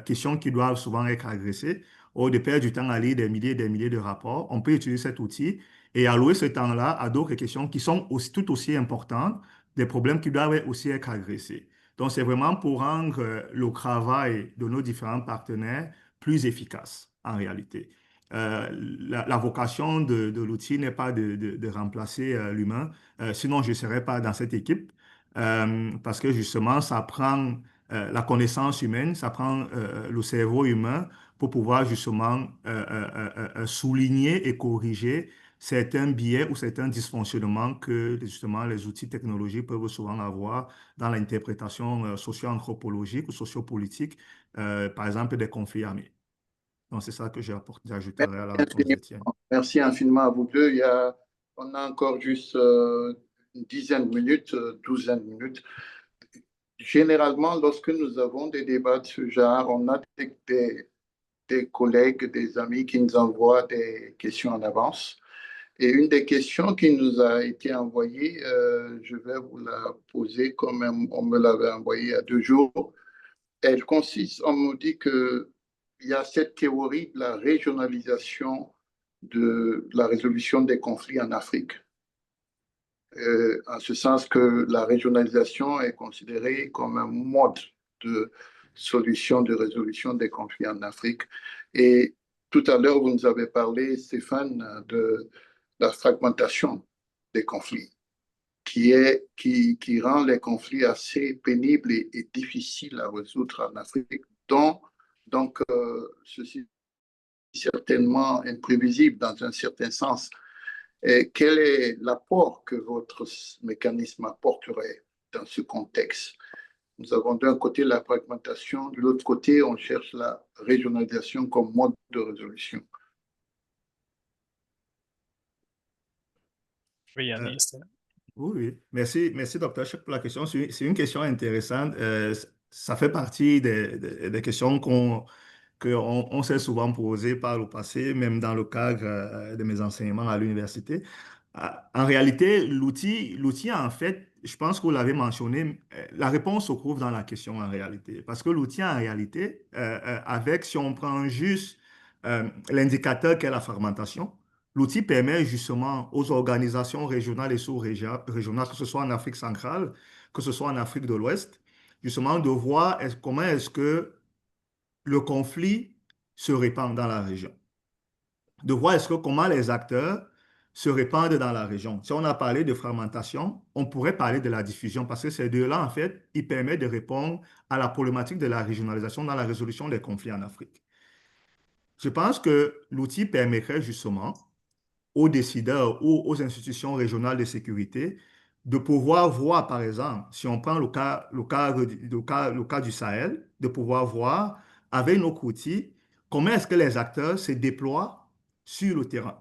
questions qui doivent souvent être adressées. Au lieu de perdre du temps à lire des milliers de rapports, on peut utiliser cet outil et allouer ce temps-là à d'autres questions qui sont tout aussi importantes, des problèmes qui doivent aussi être adressés. Donc, c'est vraiment pour rendre le travail de nos différents partenaires plus efficace en réalité. La vocation de l'outil n'est pas de remplacer l'humain, sinon je ne serais pas dans cette équipe, parce que justement, ça prend la connaissance humaine, ça prend le cerveau humain pour pouvoir justement souligner et corriger certains biais ou certains dysfonctionnements que justement les outils technologiques peuvent souvent avoir dans l'interprétation socio-anthropologique ou sociopolitique, par exemple des conflits armés. Donc c'est ça que j'ajouterai à la réponse d'Étienne. Merci infiniment à vous deux. On a encore juste une dizaine de minutes, douzaine de minutes. Généralement, lorsque nous avons des débats de ce genre, on a des collègues, des amis qui nous envoient des questions en avance. Et une des questions qui nous a été envoyée, je vais vous la poser comme on me l'avait envoyée il y a 2 jours. Elle consiste, on me dit qu'il y a cette théorie de la régionalisation de la résolution des conflits en Afrique. En ce sens que la régionalisation est considérée comme un mode de solution, de résolution des conflits en Afrique. Et tout à l'heure, vous nous avez parlé, Stéphane, de la fragmentation des conflits, qui rend les conflits assez pénibles et difficiles à résoudre en Afrique, donc ceci est certainement imprévisible dans un certain sens. Et quel est l'apport que votre mécanisme apporterait dans ce contexte? Nous avons d'un côté la fragmentation, de l'autre côté, on cherche la régionalisation comme mode de résolution. Oui, Yanis. Oui. Merci, docteur Chek, pour la question. C'est une question intéressante. Ça fait partie des questions qu'on s'est souvent posées par le passé, même dans le cadre de mes enseignements à l'université. En réalité, l'outil, en fait, je pense que vous l'avez mentionné, la réponse se trouve dans la question en réalité. Parce que l'outil, en réalité, si on prend juste l'indicateur qu'est la fragmentation, l'outil permet justement aux organisations régionales et sous-régionales, que ce soit en Afrique centrale, que ce soit en Afrique de l'Ouest, justement de voir comment est-ce que le conflit se répand dans la région. De voir comment les acteurs se répandent dans la région. Si on a parlé de fragmentation, on pourrait parler de la diffusion parce que ces deux-là, en fait, ils permettent de répondre à la problématique de la régionalisation dans la résolution des conflits en Afrique. Je pense que l'outil permettrait justement aux décideurs ou aux institutions régionales de sécurité de pouvoir voir, par exemple, si on prend le cas du Sahel, de pouvoir voir avec nos outils comment est-ce que les acteurs se déploient sur le terrain.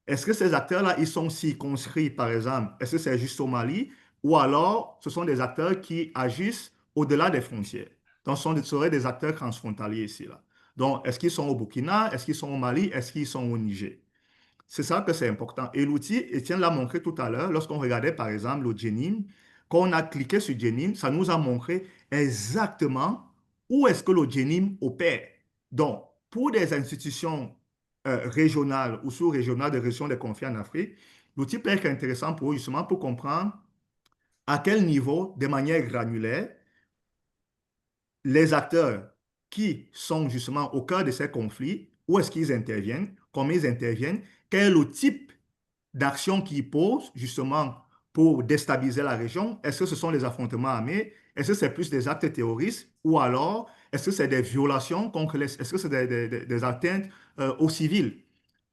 Est-ce que ces acteurs-là, ils sont circonscrits, par exemple, est-ce que c'est juste au Mali, ou alors ce sont des acteurs qui agissent au-delà des frontières? Donc, ce seraient des acteurs transfrontaliers ici, là. Donc, est-ce qu'ils sont au Burkina, est-ce qu'ils sont au Mali, est-ce qu'ils sont au Niger? C'est ça que c'est important. Et l'outil, Étienne l'a montré tout à l'heure, lorsqu'on regardait par exemple le Jenin, quand on a cliqué sur Jenin, ça nous a montré exactement où est-ce que le Jenin opère. Donc, pour des institutions régionales ou sous-régionales de gestion des conflits en Afrique, l'outil peut être intéressant pour eux justement pour comprendre à quel niveau, de manière granulaire, les acteurs qui sont justement au cœur de ces conflits, où est-ce qu'ils interviennent, comment ils interviennent, quel est le type d'action qu'ils posent justement pour déstabiliser la région. Est-ce que ce sont des affrontements armés? Est-ce que c'est plus des actes terroristes? Ou alors, est-ce que c'est des violations contre les... Est-ce que c'est des atteintes aux civils?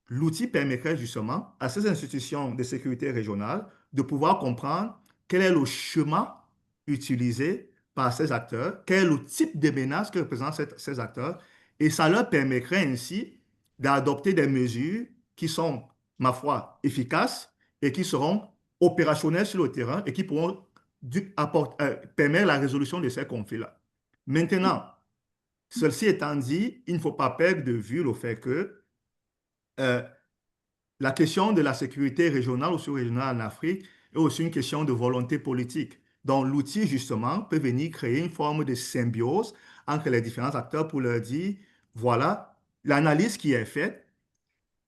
L'outil permettrait justement à ces institutions de sécurité régionale de pouvoir comprendre quel est le chemin utilisé par ces acteurs, quel est le type de menace que représentent ces acteurs, et ça leur permettrait ainsi d'adopter des mesures qui sont, ma foi, efficaces et qui seront opérationnelles sur le terrain et qui pourront permettre la résolution de ces conflits-là. Maintenant, ceci étant dit, il ne faut pas perdre de vue le fait que euh, la question de la sécurité régionale ou sous-régionale en Afrique est aussi une question de volonté politique. Donc, l'outil, justement, peut venir créer une forme de symbiose entre les différents acteurs pour leur dire, voilà, l'analyse qui est faite,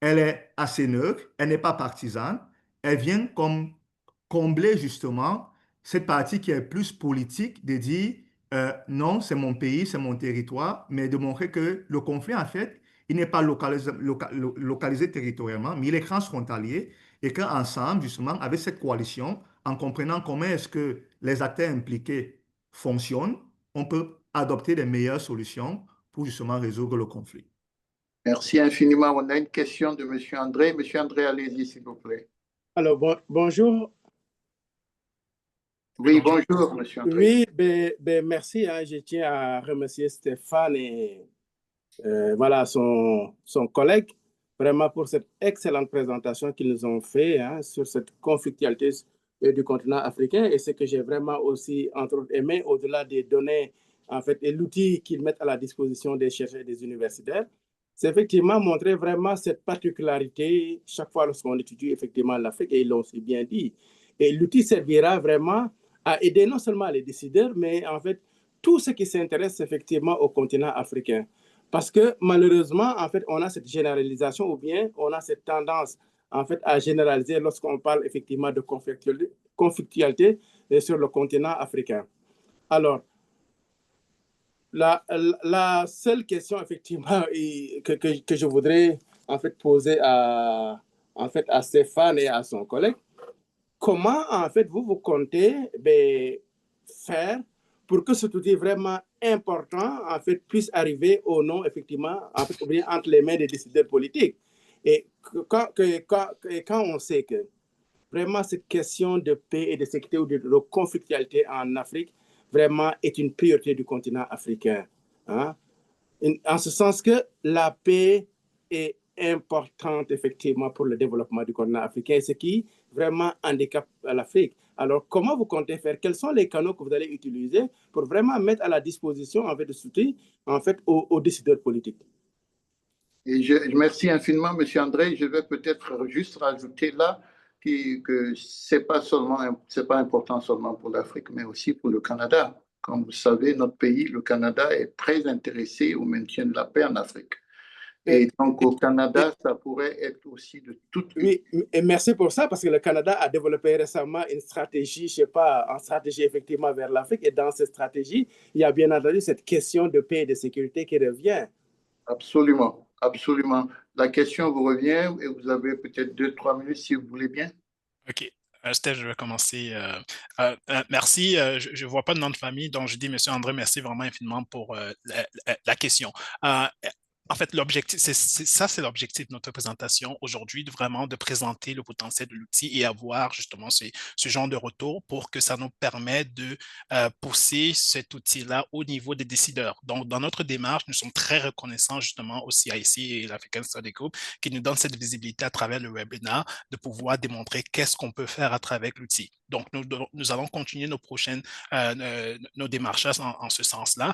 elle est assez neutre, elle n'est pas partisane, elle vient comme combler justement cette partie qui est plus politique, de dire non, c'est mon pays, c'est mon territoire, mais de montrer que le conflit, en fait, il n'est pas localisé territorialement, mais il est transfrontalier et qu'ensemble, justement, avec cette coalition, en comprenant comment est-ce que les acteurs impliqués fonctionnent, on peut adopter les meilleures solutions pour justement résoudre le conflit. Merci infiniment. On a une question de M. André. M. André, allez-y, s'il vous plaît. Alors, bonjour. Oui, bonjour, M. André. Oui, merci. Je tiens à remercier Stéphane et voilà, son collègue, vraiment pour cette excellente présentation qu'ils nous ont fait sur cette conflictualité du continent africain. Et ce que j'ai vraiment aussi, entre autres, aimé, au-delà des données, en fait, et l'outil qu'ils mettent à la disposition des chercheurs et des universitaires, c'est effectivement montrer vraiment cette particularité chaque fois lorsqu'on étudie effectivement l'Afrique, et ils l'ont si bien dit. Et l'outil servira vraiment à aider non seulement les décideurs, mais en fait, tous ceux qui s'intéressent effectivement au continent africain. Parce que malheureusement, en fait, on a cette généralisation ou bien on a cette tendance en fait à généraliser lorsqu'on parle effectivement de conflictualité sur le continent africain. Alors, la seule question effectivement que je voudrais en fait poser à Stéphane et à son collègue, comment en fait vous comptez faire pour que cet outil vraiment important en fait puisse arriver au nom effectivement en fait, entre les mains des décideurs politiques. Et quand on sait que vraiment cette question de paix et de sécurité ou de conflictualité en Afrique vraiment est une priorité du continent africain, hein? En ce sens que la paix est importante effectivement pour le développement du continent africain, ce qui vraiment handicape l'Afrique. Alors, comment vous comptez faire? Quels sont les canaux que vous allez utiliser pour vraiment mettre à la disposition en fait, de soutien en fait, aux décideurs politiques? Et je remercie infiniment, M. André. Je vais peut-être juste rajouter là que ce n'est pas important seulement pour l'Afrique, mais aussi pour le Canada. Comme vous savez, notre pays, le Canada, est très intéressé au maintien de la paix en Afrique. Et donc, au Canada, ça pourrait être aussi de toute... Oui, et merci pour ça, parce que le Canada a développé récemment une stratégie, je ne sais pas, une stratégie effectivement vers l'Afrique. Et dans cette stratégie, il y a bien entendu cette question de paix et de sécurité qui revient. Absolument, absolument. La question vous revient et vous avez peut-être 2-3 minutes si vous voulez bien. OK. Steph, je vais commencer. Merci. Je ne vois pas de nom de famille, donc je dis, M. André, merci vraiment infiniment pour la question. En fait, l'objectif, c'est l'objectif de notre présentation aujourd'hui, vraiment de présenter le potentiel de l'outil et avoir justement ce genre de retour pour que ça nous permette de pousser cet outil-là au niveau des décideurs. Donc, dans notre démarche, nous sommes très reconnaissants justement au CIC et l'African Study Group qui nous donnent cette visibilité à travers le webinaire de pouvoir démontrer qu'est-ce qu'on peut faire à travers l'outil. Donc, nous allons continuer nos démarchages en ce sens-là.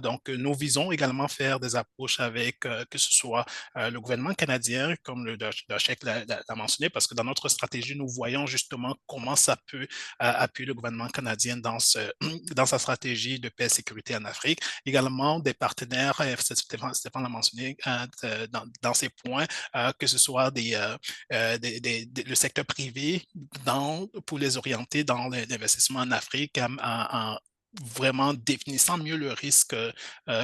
Donc, nous visons également faire des approches avec que ce soit le gouvernement canadien, comme le Dachek l'a mentionné, parce que dans notre stratégie, nous voyons justement comment ça peut appuyer le gouvernement canadien dans sa stratégie de paix et sécurité en Afrique. Également, des partenaires, Stéphane l'a mentionné dans ces points, que ce soit le secteur privé pour les orienter dans l'investissement en Afrique en vraiment définissant mieux le risque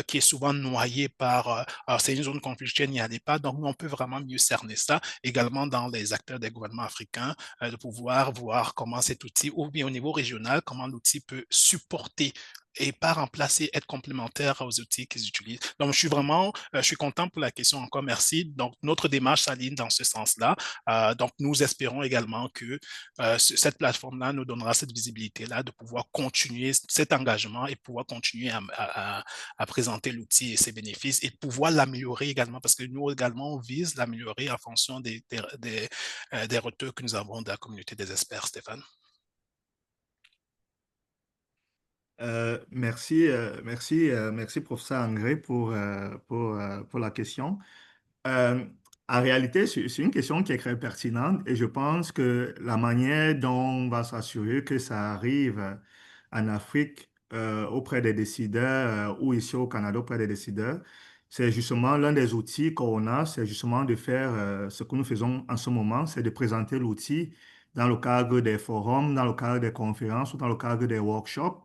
qui est souvent noyé par c'est une zone conflictuelle, n'y allez pas. Donc, on peut vraiment mieux cerner ça. Également dans les acteurs des gouvernements africains, de pouvoir voir comment cet outil, ou bien au niveau régional, comment l'outil peut supporter et pas remplacer, être complémentaire aux outils qu'ils utilisent. Donc, je suis content pour la question encore, merci. Donc, notre démarche s'aligne dans ce sens-là. Donc, nous espérons également que cette plateforme-là nous donnera cette visibilité-là de pouvoir continuer cet engagement et pouvoir continuer à présenter l'outil et ses bénéfices et pouvoir l'améliorer également parce que nous également, on vise l'améliorer en fonction des retours que nous avons de la communauté des experts, Stéphane. Merci, professeur Angré, pour la question. En réalité, c'est une question qui est très pertinente et je pense que la manière dont on va s'assurer que ça arrive en Afrique auprès des décideurs ou ici au Canada auprès des décideurs, c'est justement l'un des outils qu'on a, c'est justement de faire ce que nous faisons en ce moment, c'est de présenter l'outil dans le cadre des forums, dans le cadre des conférences ou dans le cadre des workshops.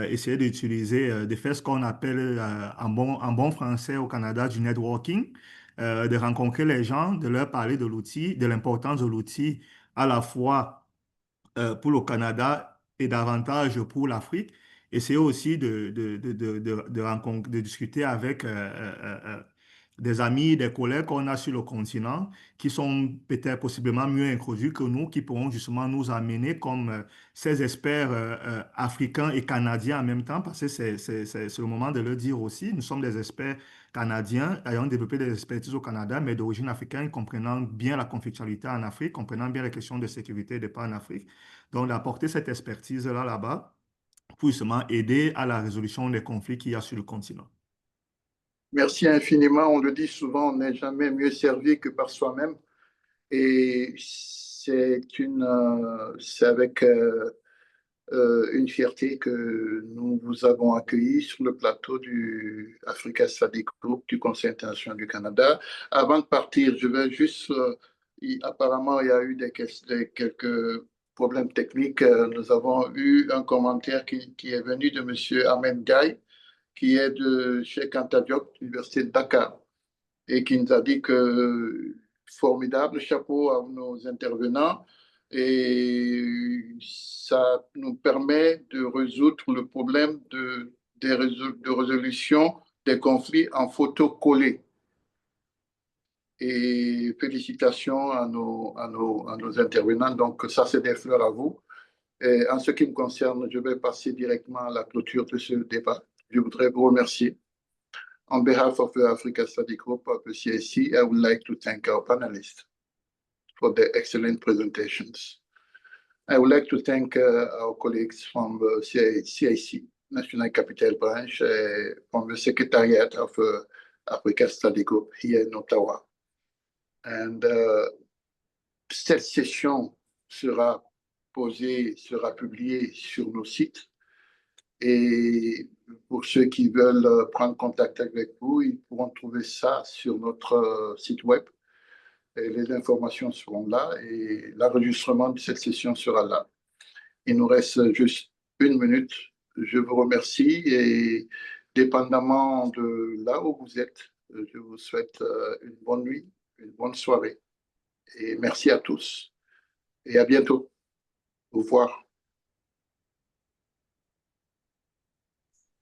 Essayer d'utiliser, de faire ce qu'on appelle en bon français au Canada du networking, de rencontrer les gens, de leur parler de l'outil, de l'importance de l'outil à la fois pour le Canada et davantage pour l'Afrique. Essayer aussi de discuter avec des amis, des collègues qu'on a sur le continent qui sont peut-être possiblement mieux introduits que nous, qui pourront justement nous amener comme ces experts africains et canadiens en même temps, parce que c'est le moment de le dire aussi. Nous sommes des experts canadiens ayant développé des expertises au Canada, mais d'origine africaine, comprenant bien la conflictualité en Afrique, comprenant bien les questions de sécurité et de paix en Afrique. Donc, d'apporter cette expertise-là là-bas pour justement aider à la résolution des conflits qu'il y a sur le continent. Merci infiniment. On le dit souvent, on n'est jamais mieux servi que par soi-même. Et c'est avec une fierté que nous vous avons accueilli sur le plateau du Africa Study Group du Conseil international du Canada. Avant de partir, je vais juste... apparemment, il y a eu quelques problèmes techniques. Nous avons eu un commentaire qui est venu de M. Ahmed Gaye, qui est de chez Anta Diop, l'Université de Dakar, et qui nous a dit que formidable, chapeau à nos intervenants, et ça nous permet de résoudre le problème de résolution des conflits en photo collée. Et félicitations à nos intervenants. Donc, ça, c'est des fleurs à vous. Et en ce qui me concerne, je vais passer directement à la clôture de ce débat. Je voudrais vous remercier. On behalf of the Africa Study Group of the CIC, I would like to thank our panelists for their excellent presentations. I would like to thank our colleagues from the CIC, National Capital Branch, from the Secretariat of Africa Study Group here in Ottawa. And cette session sera publiée sur nos sites. Et pour ceux qui veulent prendre contact avec vous, ils pourront trouver ça sur notre site web. Et les informations seront là et l'enregistrement de cette session sera là. Il nous reste juste 1 minute. Je vous remercie et dépendamment de là où vous êtes, je vous souhaite une bonne nuit, une bonne soirée. Et merci à tous et à bientôt. Au revoir.